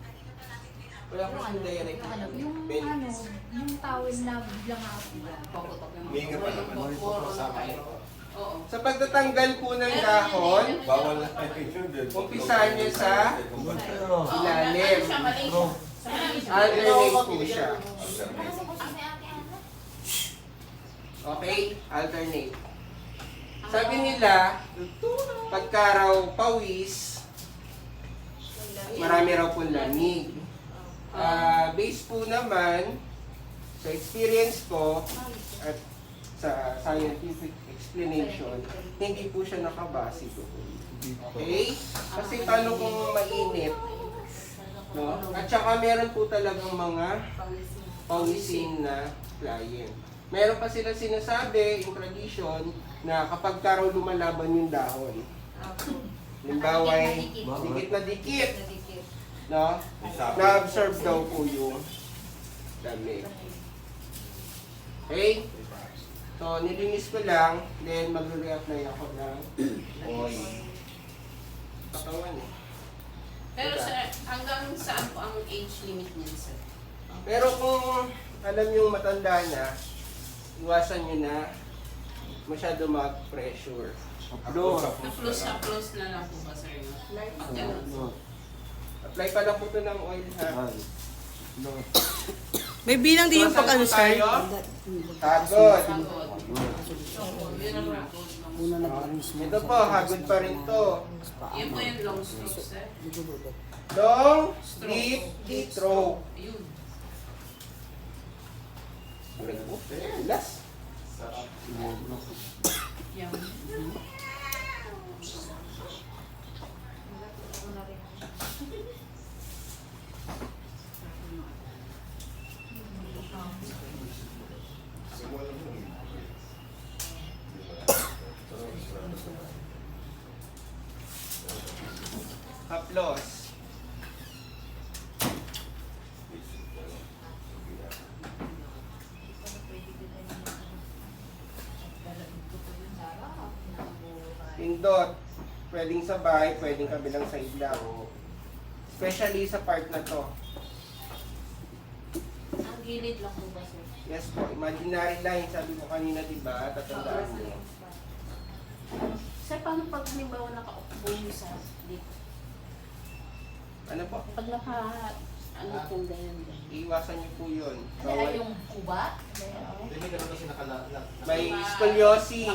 Wala ko siyang direct na Yung benefits. yung towel na biglang ako. Pokotok yung May nga pa naman. Oo. Sa pagtatanggal po ng dahon, Bawal na yun din. umpisahan niyo sa ilalim. Siya mali. Alternate po siya. Okay? Alternate. Sabi nila, pagka raw pawis, marami raw pong lamig. Base po naman, sa experience ko, at sa scientific explanation, hindi po siya nakabase doon. Okay? Kasi paano kung mainit? No? At saka meron po talagang mga pawisin na client. Meron pa sila sinasabi, in tradition, na kapag raw lumalaban yung dahon, halimbawa ay dikit na dikit, no? Na-absorb daw po yung lamig. Okay? So, nilinis ko lang, then mag-re-apply ako ng oil. Katawan eh. Pero sir, hanggang saan po ang age limit niyan, sir? Pero kung alam yung matanda na, iwasan nyo na masyado mag-pressure. Na-close na lang po ba, sir? No? Apply pa lang po ito ng oil ha. May bilang din yung pag-ano, sir. Hagod. Yun ang hagod. Ito po, hagod pa rin to. Yan po yung long stroke, sir. Long, deep stroke. Ayun. Last. Yan. Haplos. Pindot. Pwedeng sabay, pwedeng kabilang side lang. Especially sa part na to. Ang gilid lang po ba, sir? Yes po, imaginary line. Sabi ko kanina, diba? Tatandaan niyo. Sir, paano pag halimbawa nakaupo mo sa dito? Ano po? Pag ano pong ganyan. Iiwasan niyo po yun. Kaya yung kuba? Hindi ganun kasi May scoliosis.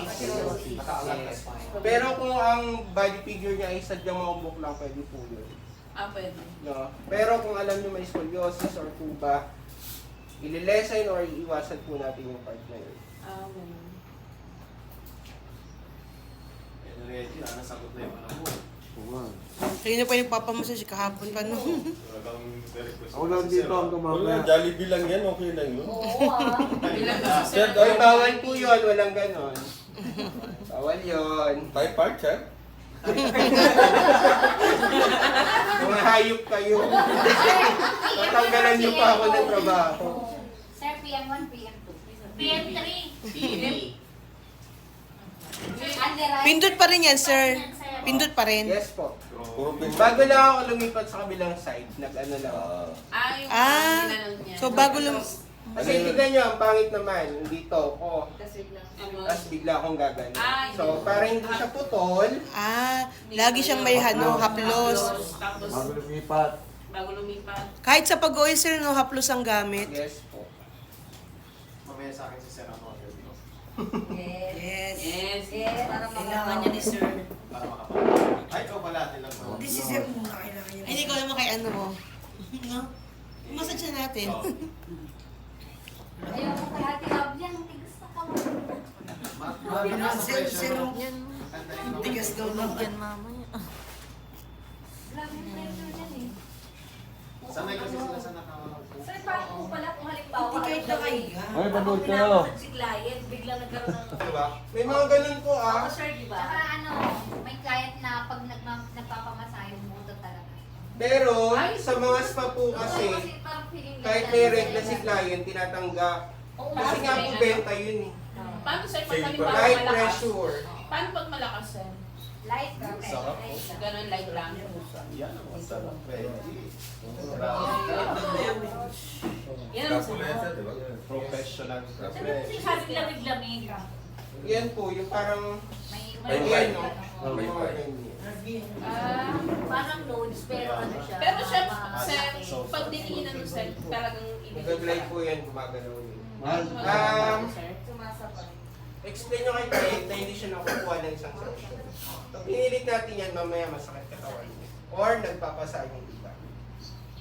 nakaalat na Yes. spine. Pero kung ang body figure niya ay sadyang maubok lang, pwede po yun. Pwede. No? Pero kung alam niyo may scoliosis or kuba, ililesen or iiwasan po natin yung part na yun. Ganun. Reggie, nasagot na yung ano mo. Kayo na pa yung papamassage kahapon pa, no? Talagang request. Ako lang dito hanggang mamaya. Jollibee lang yan, okay lang yun. Oo Bilang kasi sir, Oy, bawal po yun, walang ganon. Bawal yun. Five parts, ha? Mga hayop kayo. Tatanggalan niyo pa ako ng trabaho. Sir, PM1, PM2. PM3. Pindot pa rin yan, sir. Pindot pa rin. Yes po. Puro Bago lang ako lumipat sa kabilang side, nag-ano lang ako. yung Ah, ginanong niya. so bago lum... Kasi tignan nyo, ang pangit naman, dito ako. Tapos bigla akong gagano. So, para hindi siya putol, Lagi siyang may haplos. Tapos, Bago lumipat. bago lumipat. Kahit sa pag-oil, sir, no, haplos ang gamit. yes po. Mamaya sa akin si Sir ano. Yes. Yes. Yes. Para Kailangan niya ni sir. Para makapag. Ay, ikaw pala, tilang mo. Ay, hindi ko alam kay ano mo. No? Massage na natin. Ayaw ko kay Ate Love yan. Tigas na ka mo. Tigas daw lang yan. Grabe yung pressure yan eh. Sanay kasi sila sa nakawala. Sir, paano po pala kung halimbawa Hindi kahit nakahiga. Ay, panood kayo. pinapasad si client, biglang nagkaroon ng... Diba? May mga ganun po Ako, sir, di ba? Saka ano, may client na pag nagpapamasahe, umutot talaga. Pero, sa mga spa po kasi, parang feeling kahit may regla si client, tinatanggap. Oo, Kasi nga po benta yun eh. Paano sir, pag halimbawa Kahit malakas? pressure. Paano pag malakas sir? light pressure. Sarap. Ganun light lang. Yan ang masarap. Reggie. Yan ang Kapulesa, di ba? Professional. Ano kasi sabing lamig-lamig? Yan po, yung parang, May May yan no? Oh, may Mga pipe. ganyan. Parang loads, pero ano siya? Pero sir, malaki. sir, pag diniinan mo sir, talagang ibig Nag-glide po yan, gumagalaw yun. sir. Sumasabay. Explain nyo kay client na hindi siya nakukuha ng isang session. Pag pinilit natin yan, mamaya masakit katawan niya. Or nagpapasa yung iba.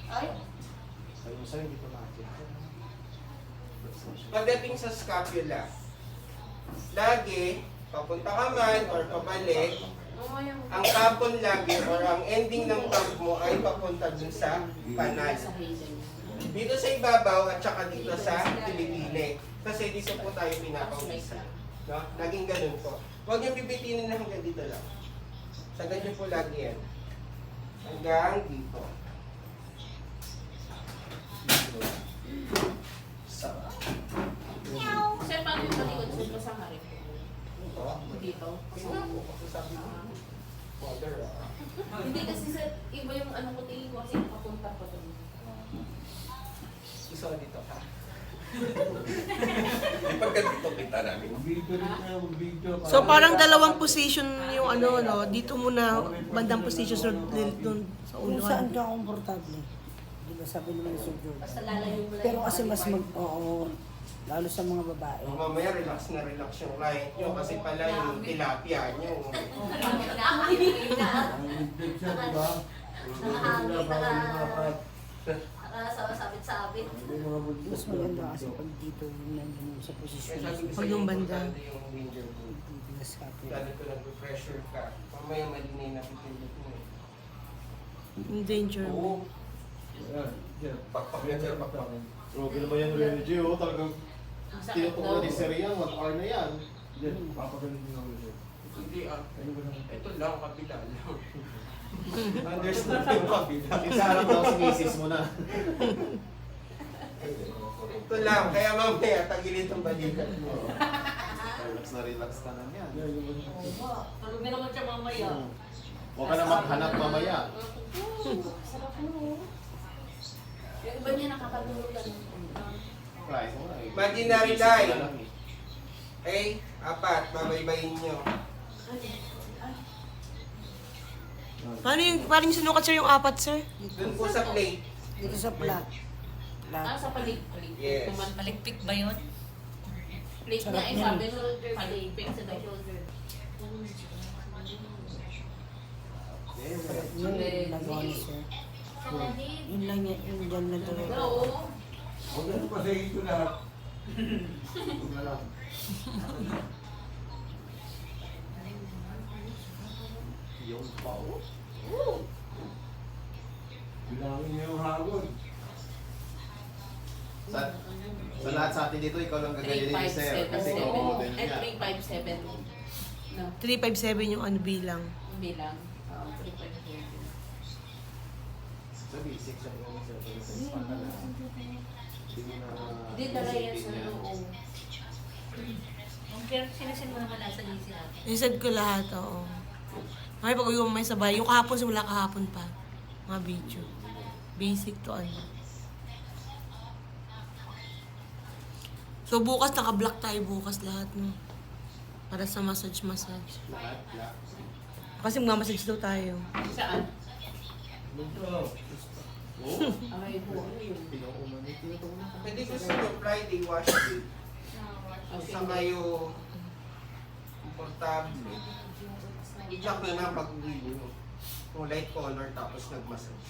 Ay, Sabi mo sa'yo, hindi ko makakita. Pagdating sa scapula, lagi, papunta ka man or pabalik, ang tapon lagi or ang ending ng pump mo ay papunta dun sa panal. Dito sa ibabaw at saka dito sa kilibili. Kasi dito po tayo pinapawisa. No? Naging ganun po. Huwag yung bibitinin na hanggang dito lang. Sa ganyan po lagi yan. Hanggang dito. Sarap. sir, paano yung malikod sir ko sa harip? Dito. Sabi ko, water ah. Hindi kasi sir, iba yung ano ko tingin ko kasi papunta pa doon. Gusto ko dito ka. Di pagkandito kita namin. Video rin kayo, mag-video. So parang dalawang position yung ano, no? Dito muna, bandang position sa doon sa Kung saan ulo. ka komportable. Di ba sabi naman ni Sir George? Basta lalayo mo lang. Pero kasi mas oo, lalo sa mga babae. Mamaya relax na relax yung client nyo kasi pala yung tilapia nyo. Ang big siya, di ba? Nakasabit-sabit. May mga buntis Mas maganda kasi pag dito yung nandiyan sa posisyon Kaya sabi ko Pag sa'yo, yung banda. importante yung danger mo. Tigas ka. Lalo ko nag-pressure ka. Mamaya malinay na pipindot mo eh. Yung danger mo. Oo. Yan, yan. Pakpak yan, sir, pakpak. Grabe naman yan, Reggie. Oh, talagang Ang sakit tinutukoy daw. ni Sir yan. 1 hour na yan. Yan, papagaling din ako siya. Hindi ah. Ano ba naman? Ito lang, kabila lang. Understood yung kabila. Isa harap daw si misis mo na. Ito lang, kaya mamaya tagilid ang balikat mo. Relax ka na yan. Yan, yung mga- Tulog na naman siya mamaya. Huwag ka na maghanap mamaya. Sarap mo. Yung iba niya nakakatulog lang. Price mo na eh. Imaginary Misis mo line. na lang eh. Okay, 4, babaybayin nyo. Paano yung sinukat, sir, yung apat, sir? Doon po sa plate. Dito sa plat. Sa paligpik. Yes. Paligpik ba yun? Plate niya ay sabi mo, paligpik sa daw. Yun yung nagawa ni sir. Yun lang yan, yun dyan na talaga. Oo. Huwag na ito kasi ito na. Huwag na lang. Yung pao. Bilangin niyo yung hagod. Sa lahat sa atin dito, ikaw lang gagayin ni Sir. Kasi ikaw ang model niya. 357. No, 357 yung ano bilang. bilang. Oo, 357. Sa basic, sabi ko Sir, pero sa ispanda na. Hindi mo na... Hindi dala yan sa isipin loob. Pero sinasin mo naman nasa lisi natin. Isad ko lahat, oo. Ay, pag yung may sabay. Yung kahapon, simula kahapon pa. Mga video. Basic to ano. So, bukas, naka-block tayo bukas lahat, no? Para sa massage. Lahat, lahat. Kasi magmamassage daw tayo. Saan? Oo. Ay, po. Ano yun? Pinauman. Tinutulong na. Pwede gusto nyo Friday wash day. Kung saan kayo komportable. I-check nyo na pag-uwi nyo. Kung light color tapos nag-massage.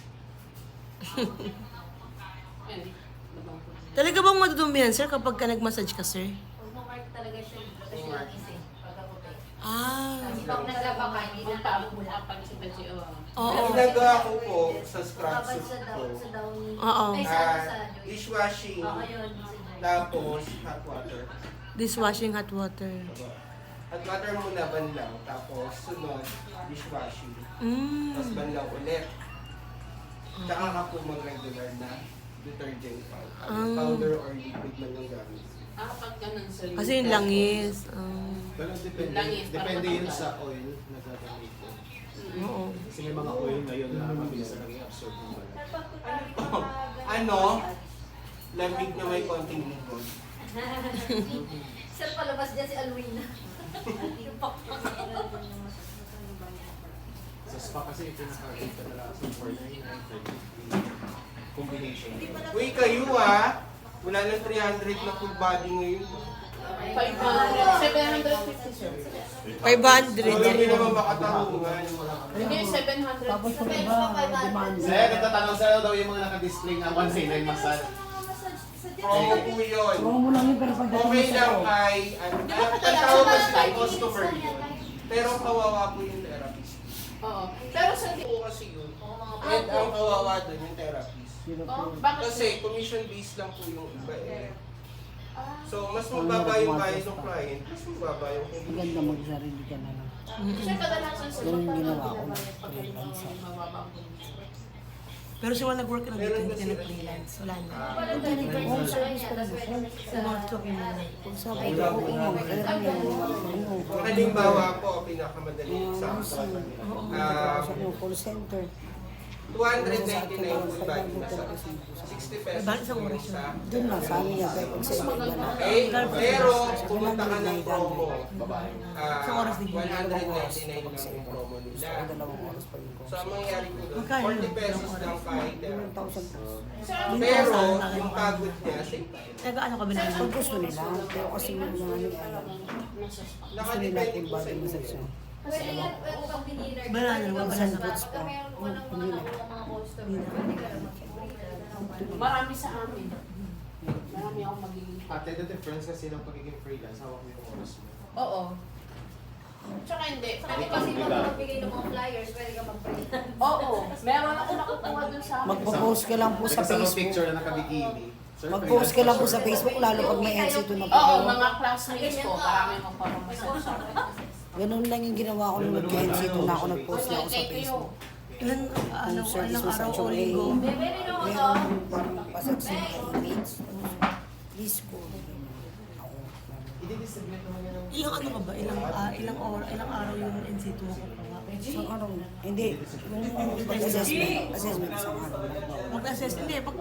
Ayun. Labang po. Talaga bang madudumihan, sir, kapag ka nag-massage ka, sir? Huwag mo mark talaga siya. Kasi lang kasi. Pagkaputi. Ah. Kasi pag naglaba ka, hindi na Magpaabot mo na pag si Bachi. Oo. Ang ginagawa ko po sa scrub Babad suit sa ko, downy. Oo. Ay, sa joy. dishwashing, Oo, yun. sa joy. tapos hot water. Dishwashing hot water. Hot water muna banlaw, tapos sunod, dishwashing. Tapos Mm. banlaw ulit. Tsaka ka po mag-regular na detergent powder or liquid man yung gamit. Pag ganun sir. Kasi yung langis. Pero depende, Langis, depende para yun matanggal. sa oil na gagamitin. Oo. Kasi may mga oil ngayon na mabilis na i-absorb ng balat. Pero pag tutali ka na Ano? Lamig na may konting lingkod. Sir, palabas dyan si Alwina. Yung pakpak. Sa spa kasi pinaka-rate ka nila sa 499 combination. Uy, kayo ah! Wala nang 300 na full body ngayon. 750 sir. 500. Hindi naman makatarungan. Hindi, 700. Tapos yung iba, demand. Sir, nagtatanong sa'yo daw yung mga naka-display na 199 massage. Promo po yun. Promo lang yun, pero pagdating Okay mo sa lang loob, kay, ang tawag kasi ng customer yun. Pero kawawa po yung therapist. Oo. Pero sa Oo kasi yun. And ang kawawa doon yung therapist. sino Oh, po. bakit Kasi commission based lang po yung iba eh. So, mas mababa yung bayad ng client, mas mababa yung Maganda commission. magsarili ka na lang. Sir, kadalasan sir, Ganun yung magkano ginawa ko. binabayad pag ganito yung mababang commission? Pero siya wala nag-work na dito, Meron hindi kasi ka nag-freelance. Wala na. Home service ka na ba? Sa mga tukin mo na. Kung sabi ko, oo, kailangan yan. Kung halimbawa po, pinakamadali example. Sa call center. 299 full body massage. 60 pesos Bakit isang oras yung isa. Doon na, sabi niya, pero pag sa iba na. Pero pumunta ka ng promo, Isang oras din. 199 lang yung promo nila. Dalawang oras pa yung So, ang mangyayari ko doon, Magkano? 40 pesos lang kahit therapy. 1,000 pesos. Pero, yung pagod niya, same time. Taga ano ka ba na? Pag gusto nila, pero kasi yung mga ano, gusto nila Nakadepende full po sa body inyo. massage yun. Pwede yan, pag dinner ka. Banana, Pag banana boots pa. walang Hindi na. mga customer, pwede ka lang mag-freelance. Marami sa amin. Marami akong magiging. Ate, the difference kasi ng pagiging freelance, hawak mo yung oras mo. Oo. Tsaka hindi. Saka kasi pag magbigay ng mga flyers, pwede ka mag-freelance. Oo. Meron ako nakukuha dun sa amin. Magpo-post ka lang po sa May kasama Facebook. picture na naka-bikini. Sir, Mag-post ka lang po sa Facebook, lalo pag may NC2 na po. Oo, mga classmates ko. Marami akong parang Ganun lang yung ginawa ko nung nag-NC2 na ako, nag-post na ako sa Facebook. Ilan, ano, Service ilang araw massage o yung linggo? Bebe, rin ako to. Meron parang pasag sa mga image. Please po. i-distribute naman yan ng... Ilang ano ka ba? Ilang araw yung NC2 mo kukuha? Isang araw. Hindi. Yung pag-assessment. Assessment isang araw. Mag-assess, hindi, pag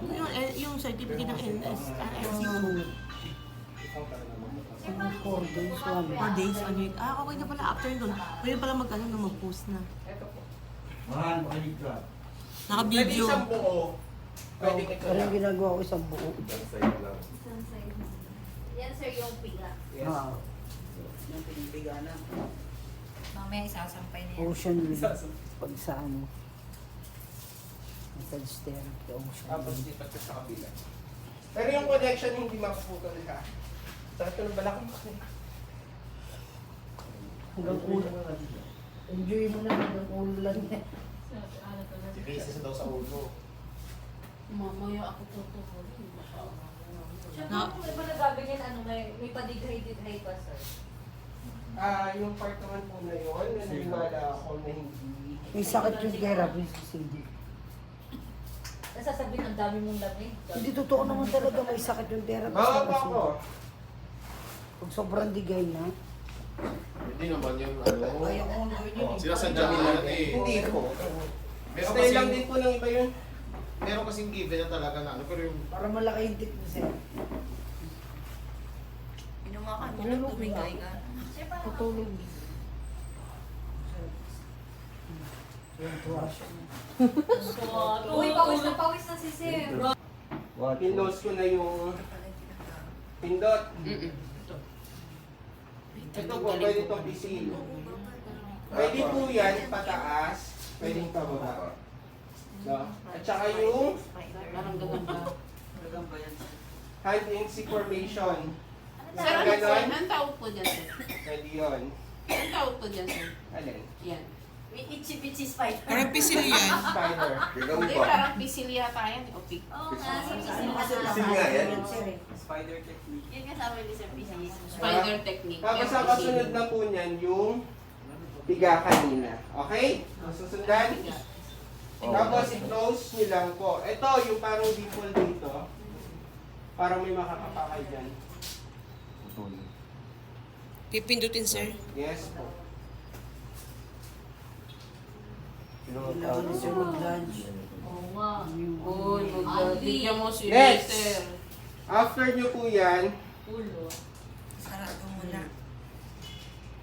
yung certificate ng NC2, Ang 4 days, 1 4 days, 1 week. Ah, okay na pala, after nun, pwede pala mag-post na. Mahal, makinig ka. Pwede Naka-video. isang buo. Pwede ito Parang lang. ginagawa ko isang buo. Isang side. Yan sir yung piga. Yes. Ah, Mamaya isasampay na yan. ocean view. Pag sa ano. Massage therapy, ocean Tapos view. lipat ka sa kabila. Pero yung connection hindi mapuputol ha. Sakit ko ng balakang ko. Hanggang ulo. Enjoy mo na hanggang ulo lang yan. Si Casey daw sa ulo. Mamaya ako tutukulin. Siyempre kung may malagabi niyan, ano, may pa-dehydrate pa sir. Yung part naman po na yun, naniniwala ako na hindi. May sakit yung therapy sa CD. Nasasabihin ang dami mong lamig. Hindi totoo naman talaga may sakit yung therapy Bawa sa pa ako. Pag sobrang digay na. Hindi naman yung ano. Sinasadya Dami nila lang eh. Hindi po. Meron Stay lang kasing, din po ng iba yun. meron kasing given na talaga na ano. Pero yung Para malaki yung tip mo siya. Inumakan mo na tumigay ka. Tutulog. Uy, pawis na si sir. What? Pinost ko na yung pindot. Ito po, pwede itong pisil. Pwede po yan pataas, pwedeng pababa. No? At saka yung Parang gagamba. hand in C formation. Sir, ano po? Ganon, Anong tawag po dyan, sir? pwede yun. Anong tawag po dyan, sir? Alin? Yan. May itchy-bitchy spider. Parang pisil yan. Spider. Hindi, parang pisilya tayo. O pig. Oo nga, si Ano kasi Pisil. nga yan? Yun kasama ni Sir Pisil. Spider technique. Tapos Yan, ang kasunod na po niyan, yung piga kanina. Okay? Susundan. Tapos i-close nyo lang po. Ito, yung parang dimple dito. Parang may makakapakay dyan. Pipindutin, sir. Yes po. Kailangan na siya mag-lunch. Oo nga. Uy, bigyan mo si Next. sir. After nyo po yan, Ulo. Sarado mo na.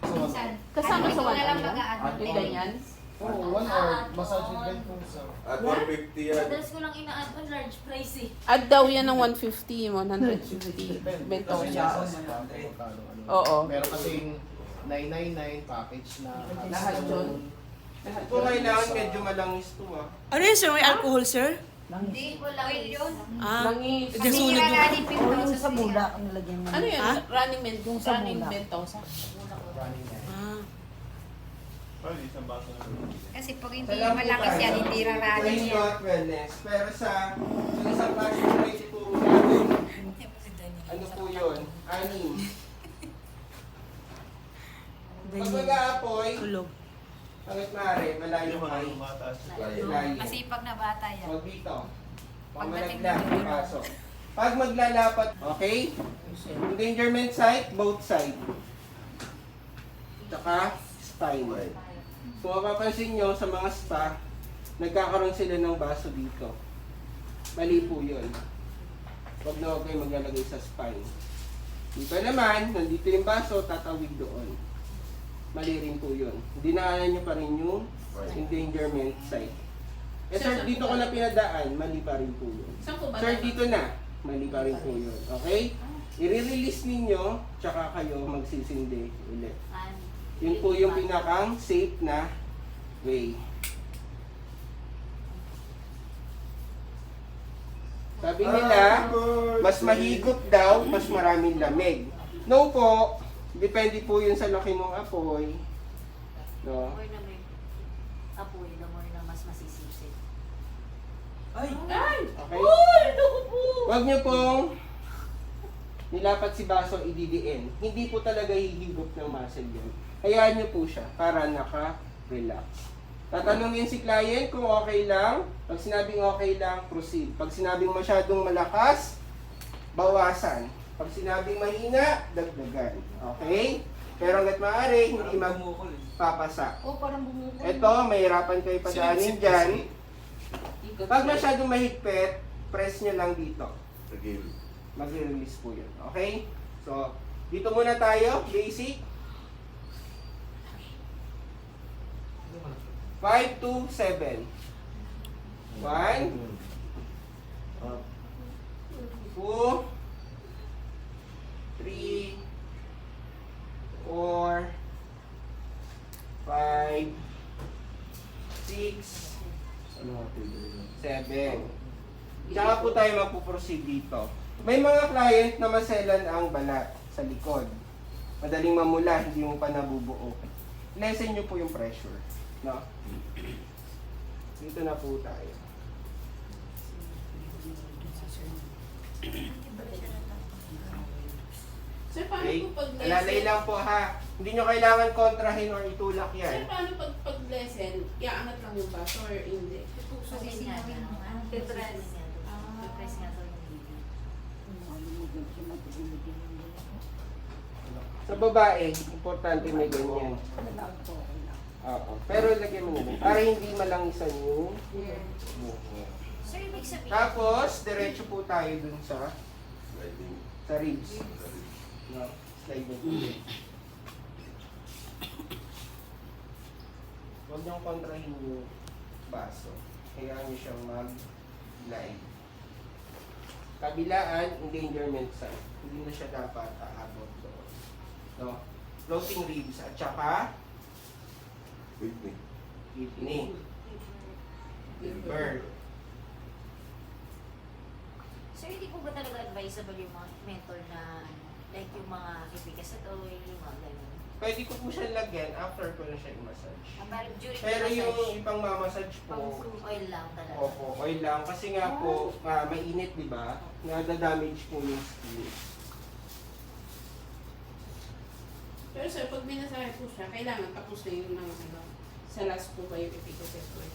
Minsan. Kasama sa wala wala lang niya? mag-aano. Yung ganyan? Oo, 1 hour. Massage with bent po sa... At 150 yan. Madalas ko lang inaano, large price eh. Add daw yan ng 150, 150. Bentosa. Oo. Meron kasing 999 package na... Lahat yun. kung kailangan medyo malangis to ah. Ano yun, sir? May alcohol, sir? Hindi, wala yun. Ah, Langis. nasunog yung... O yung sa mula, ang nalagyan mo. Ano yun? Ha? Running Yung sa running bulak. bentosa. Ah. Kasi pag hindi Alam po malakas tayo, yan, hindi raranin Brain yan. not wellness. Pero sa isang klase ng brain ituro natin, ano po yun? Anim. Pag mag-aapoy, Tulog. hanggat maaari, malayo kayo. Malayo. Masipag na bata yan. Huwag dito. Pagdating Pamalaglag, dito, pasok. Pag maglalapat, okay? Endangerment site, both side. Tsaka spine. Kung mapapansin nyo sa mga spa, nagkakaroon sila ng baso dito. Mali po yun. Huwag na huwag kayo maglalagay sa spine. Dito naman, nandito yung baso, tatawid doon. Mali rin po yun. Dinaanan nyo pa rin yung endangerment site. Eh sir, dito ko na pinadaan, mali pa rin po yun. Saan po ba? Sir, dito na, mali pa rin po yun. Okay? I-release ninyo, tsaka kayo magsisindi ulit. Yun po yung pinakang safe na way. Sabi nila, mas mahigop daw, mas maraming lamig. No po, depende po yun sa laki ng apoy. No? More na may apoy, the more na mas masisipsip. Okay? Huwag niyo pong nilapat si baso, ididiin. Hindi po talaga hihigop ng muscle yan. Hayaan niyo po siya para naka-relax. Tatanungin si client kung okay lang. Pag sinabing okay lang, proceed. Pag sinabing masyadong malakas, bawasan. Pag sinabing mahina, dagdagan. Okay? Pero hanggat maaari, hindi magpapasa. Oh, parang bumukol. Ito, mahirapan kayo padaanin dyan. Pag masyadong mahigpit, press nyo lang dito. Mag-release po yun. Okay? So, dito muna tayo. Basic. 5 to 7. 1, 2, 3, 4, 5, 6, 7. Tsaka po tayo magpuproceed dito. May mga client na maselan ang balat sa likod. Madaling mamula, hindi mo pa nabubuo. Lessen nyo po yung pressure. No? Dito na po tayo. Sir, paano Okay? po pag Alalay lang po ha. Hindi nyo kailangan kontrahin or itulak Sir, yan. paano pag lesson, iaangat lang yung baso or hindi? Kasi nga, pipress. Pipress nga daw yung baby. Sa babae, importante may ganyan. Oo. Pero lagyan mo na din. Para hindi malangisan yung buko. Sir, ibig sabihin, Tapos, diretso po tayo dun sa ribs. No? Slide mo po. Huwag niyong kontrahin yung baso. Kailangan niyo siyang mag-glide. Kabilaan, endangerment sign. Hindi na siya dapat aabot doon. No? Floating ribs at saka kidney. Liver. sir, hindi po ba talaga advisable yung mga mentor na like yung mga efficacy at oil, yung mga ganun? Pwede ko po siya lagyan after ko na siya i-massage. Parang during Pero the yung massage, ipang mamassage pang po, oil lang talaga. opo, oil lang. Kasi nga po, mainit, di ba? Nada-damage po yung skin. Pero sir, pag minasahe po siya, kailangan tapos na yung mga ano, sa last po ba yung efficacy oil?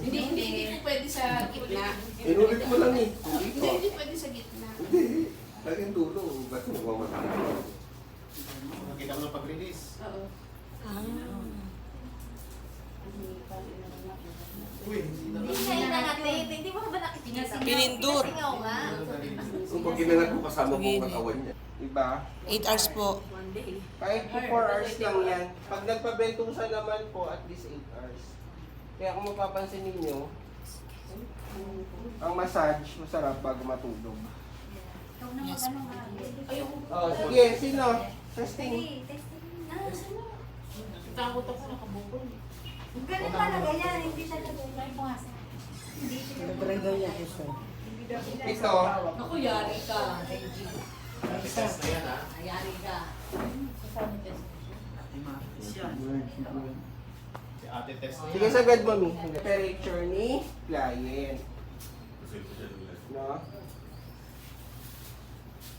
Hindi po pwede sa gitna. Inulit mo lang eh. Hindi pwede sa gitna. Hindi. Laging dulo. Ba't mo mamamatay? Nakita mo ng pag-release. Oo. Uy, hindi na Hindi nga inaangatid. Hindi mo ba nakikita? Pinindot. Pinasingaw nga. Kung pag ginangat mo kasama mo ang katawan niya. Diba? 8 hours po. One day. Kahit po 4 hours lang yan. Pag nagpabentusa naman po, at least 8 hours. Kaya kung mapapansin ninyo, ang massage masarap bago matulog. Ikaw na mag-ano nga. Oh, sige, sino? Testing. Sige, testing na. Takot ako nakabukol. Ganun talaga yan. Hindi siya nagulay buwasan. Hindi siya Nag-try daw niya po, sir. Ito, Ako, yari ka, Reggie. test na yan ha. Yari ka. Si ate test na sige yan. sagad mami. Temperature ni client. No?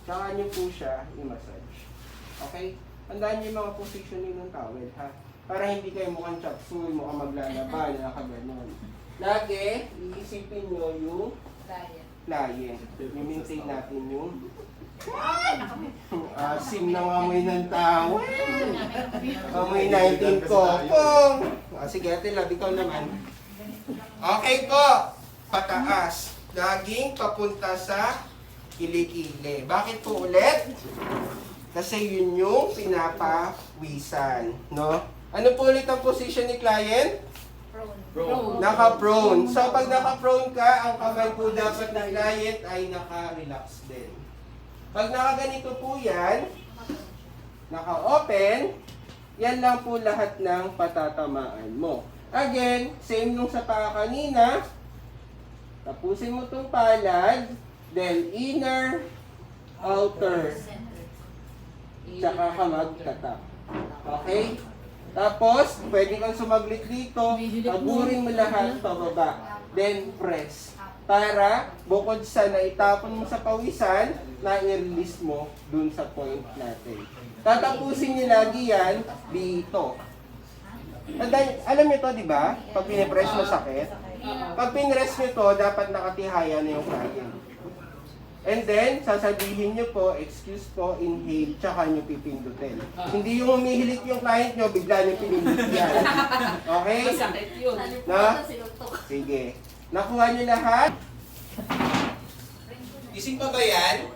Tsaka nyo po siya i-massage. Okay? Tandaan nyo yung mga positioning ng towel, ha? Para hindi kayo mukhang chapsul, mukhang maglalaban, nakaganon. Lagi, iisipin nyo yung client. I-maintain natin yung asim ng amoy ng towel. Amoy 19 ko. Pong! Sige, Ate Lab, ikaw naman. Okay po. Pataas. Laging papunta sa kilikili. Bakit po ulit? Kasi yun yung pinapawisan. No? Ano po ulit ang position ni client? Bro. Naka-prone. So, pag naka-prone ka, ang kamay po dapat ng client ay naka-relax din. Pag nakaganito po yan, naka-open, yan lang po lahat ng patatamaan mo. Again, same nung sa paa kanina, tapusin mo itong palad, then inner, outer, tsaka ka magtatak. Okay? Tapos, pwede kang sumaglit dito, taburin mo lahat pababa. Then, press. Para, bukod sa naitapon mo sa pawisan, na-release mo dun sa point natin. Tatapusin niyo lagi yan dito. Alam niyo to, di ba? Pag pinipress mo sakit. Pag pinrest niyo to, dapat nakatihaya na yung client. And then, sasabihin nyo po, excuse po, inhale, tsaka nyo pipindutin. Hindi yung humihilik yung client nyo, bigla nyo pinindut yan. Okay? Masakit yun. Na? Sige. Nakuha nyo lahat? Gising pa ba yan?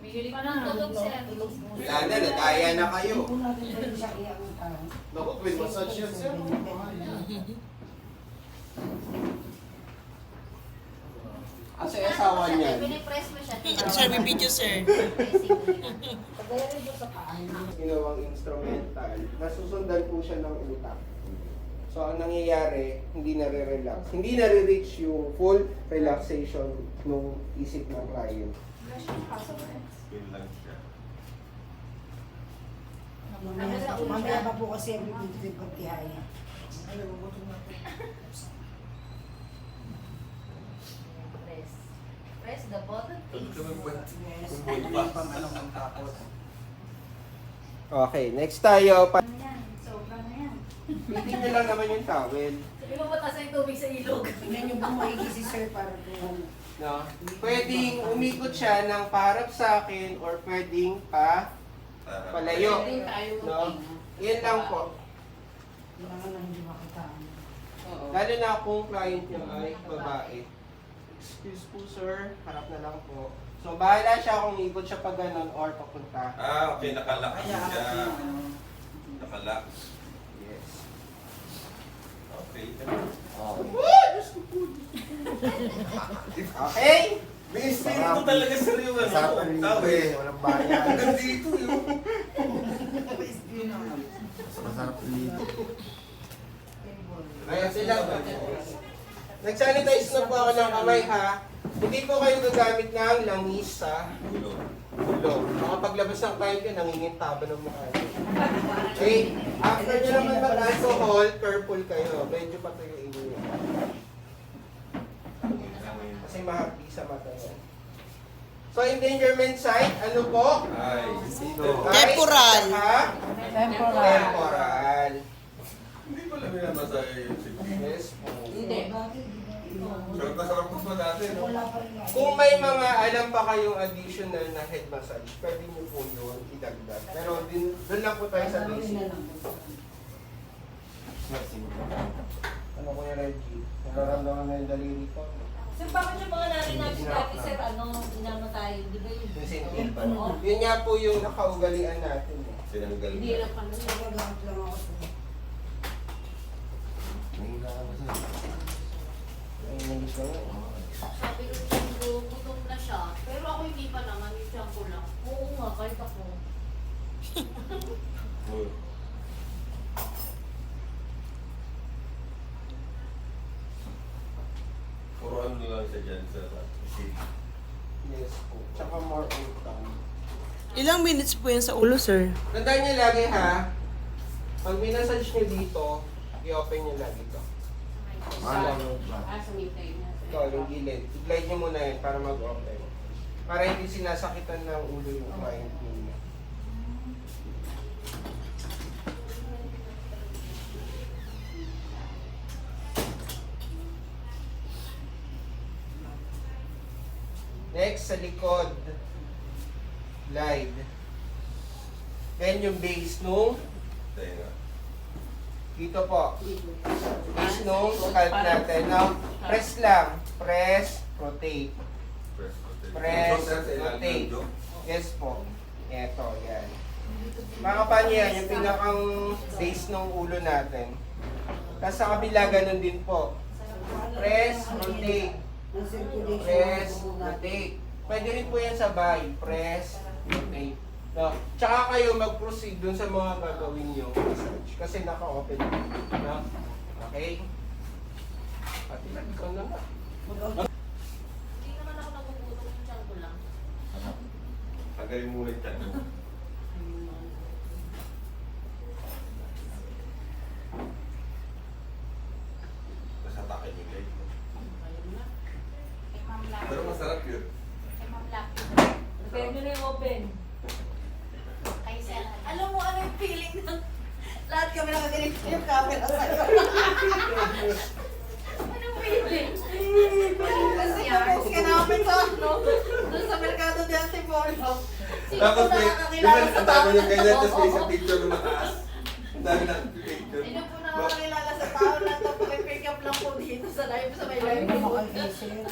Bibili ka ng tulog, sir. Wala na, nadaya na kayo. Hindi po natin pwede siya iangkan. Naku, twin massage yan, sir. Kasi asawa niya. Pinipress mo siya. Sir, may video, sir. Kagaya rin po sa paan. Ginawang instrumental, nasusundan po siya ng utak. So, ang nangyayari, hindi nare-relax. Hindi nare-reach yung full relaxation ng isip ng client. Yun lang siya. Mamaya pa po kasi ang bibigay pagkihaya. Press. Press the button, please. Okay, next tayo. Ano yan? Sobra na yan. Pitin niyo lang naman yung towel. Sabi mo batas yung tubig sa ilog. Tingnan niyo po maigi si sir para po. No? Pwedeng umikot siya ng parap sa akin or pwedeng palayo. Pwede tayo No? magtinga. Yan lang po. Kailangan lang hindi makitaan. Oo. Lalo na kung client niyo ay babae. Excuse po sir, harap na lang po. So bahala siya kung ikot siya pa ganun or papunta. Okay, nakalock siya. Nakalock. Yes. Okay. Okay? May espiritu talaga sir yung ano. Tawid. Walang bayan. Hanggang dito yung... Masarap dito. Ayan sila. Nag-sanitize na po ako ng kamay ha. Hindi po kayo gagamit ng langis sa ulo. Makapaglabas ng client ko, nangingintaba ng mukha. Okay? After nyo naman mag-alcohol, careful kayo. Medyo patuyuin nyo. Kasi mahapdi sa mata yan. So, endangerment site, ano po? Ay. Temporal. Temporal. Hindi pala minamasahe yun siguro. Yes po. Hindi. Sarap na sarap ko pa dati, no? Wala pa rin. Kung may mga alam pa kayong additional na head massage, pwede nyo po yun idagdag. Pero doon lang po tayo sa Gawin basic. na lang po. Ano ko yung Reggie? Nararamdaman na yung daliri ko. Sir, bakit yung mga natin natin dati, sir, ano, inano tayo, di ba yun? Yung sinting pa. Yun nga po yung nakaugalian natin. Eh. Sinanggal Hindi na. lang pala. Nagagamit lang ako sa Ay, nangis na nga. Sabi ko yung gutom na siya. Pero ako hindi pa naman, yung tiyan ko lang. Oo nga, kahit ako. Puro ano lang siya dyan sa Yes po. Tsaka more on time. Ilang minutes po yan sa ulo, sir? Tandaan nyo lagi ha, pag minasage nyo dito, i-open nyo lagi to. Sa mitay na. Ito, yung gilid. I-glide nyo muna yun para mag-open. Para hindi sinasakitan ng ulo yung client ninyo. Next, sa likod. Glide. Then yung base nung tenga. dito po. Base nung scalp natin. Now, press lang. Press, rotate. Press, rotate. Yes po. Eto, yan. Makapaan niyo yan, yung pinakang base ng ulo natin. Tapos sa kabila, ganun din po. Press, rotate. ng circulation. Press, rotate. Pwede rin po yan sabay. Press, rotate. No? Tsaka kayo mag-proceed dun sa mga gagawin nyo massage. Kasi naka-open. No? Okay? Pati na, ikaw na nga. Hindi naman ako nagugutom, yung tiyan ko lang. Tagalin muna yung tiyan mo. Tapos atakin yung leg mo. Pero masarap yun. Kaya nyo na yung open. Alam mo ano yung feeling ng lahat kami nakaganito yung camera sa'yo. Anong feeling? Kasi post ka namin sa ano, doon sa Mercado de Antipolo. Sino Tapos po may, nakakakilala sa ang tao dami na yung ganyan, tapos may to? isang picture na mataas. Ang dami ng picture. Sino po nakakakilala sa tao na to? Pag-pick up lang po dito sa live, sa may live Ano po. makag-isip?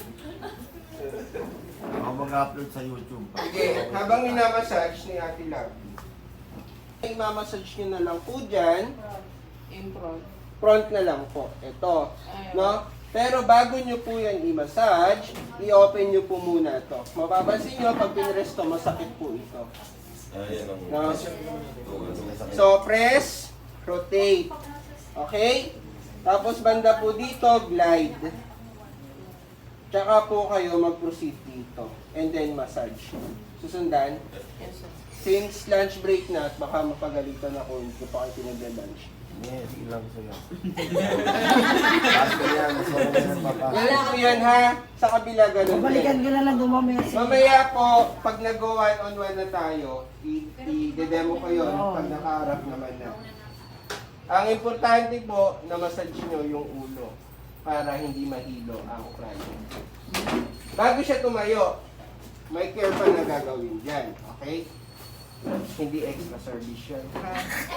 Ako mag-upload sa YouTube. Sige, habang minamassage ni Ate Love, i-massage nyo na lang po dyan. In front. Front na lang po. Ito. Ayun. No? Pero bago nyo po yan i-massage, i-open nyo po muna ito. Mapapansin nyo, pag pinrest to, masakit po ito. No? So, press, rotate. Okay? Tapos banda po dito, glide. Tsaka po kayo mag-proceed dito. And then massage. Susundan. Yes, sir. Since lunch break na at baka mapagalitan ako, hindi ko pa kayo pinagla-lunch. Yes, ilang sa'yo. Basta yan, mas okay na papa. Ganun po yan ha. Sa kabila ganun Balikan din. ko na lang gumamaya sa... Mamaya po, pag nag-go one-on-one na tayo, i-demo ko yun pag nakaharap naman na. Ang importante po, na massage nyo yung ulo para hindi mahilo ang client. Bago siya tumayo, may care pa na gagawin dyan. Okay? Hindi extra service yun. Ha?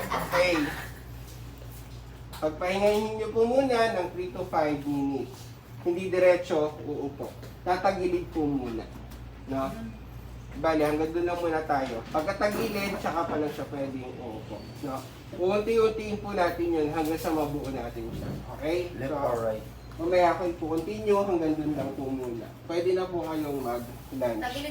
Okay. Pagpahingayin niyo po muna ng 3 to 5 minutes. Hindi diretso, uupo. Tatagilid po muna. No? Bali, hanggang doon lang muna tayo. Pagkatagilid, tsaka pa lang siya pwedeng uupo. No? Uunti-untiin po natin yun hanggang sa mabuo natin siya. Okay? Left or right? Mamaya kayo po continue hanggang doon lang po muna. Pwede na po kayong mag-lunch. Tagilid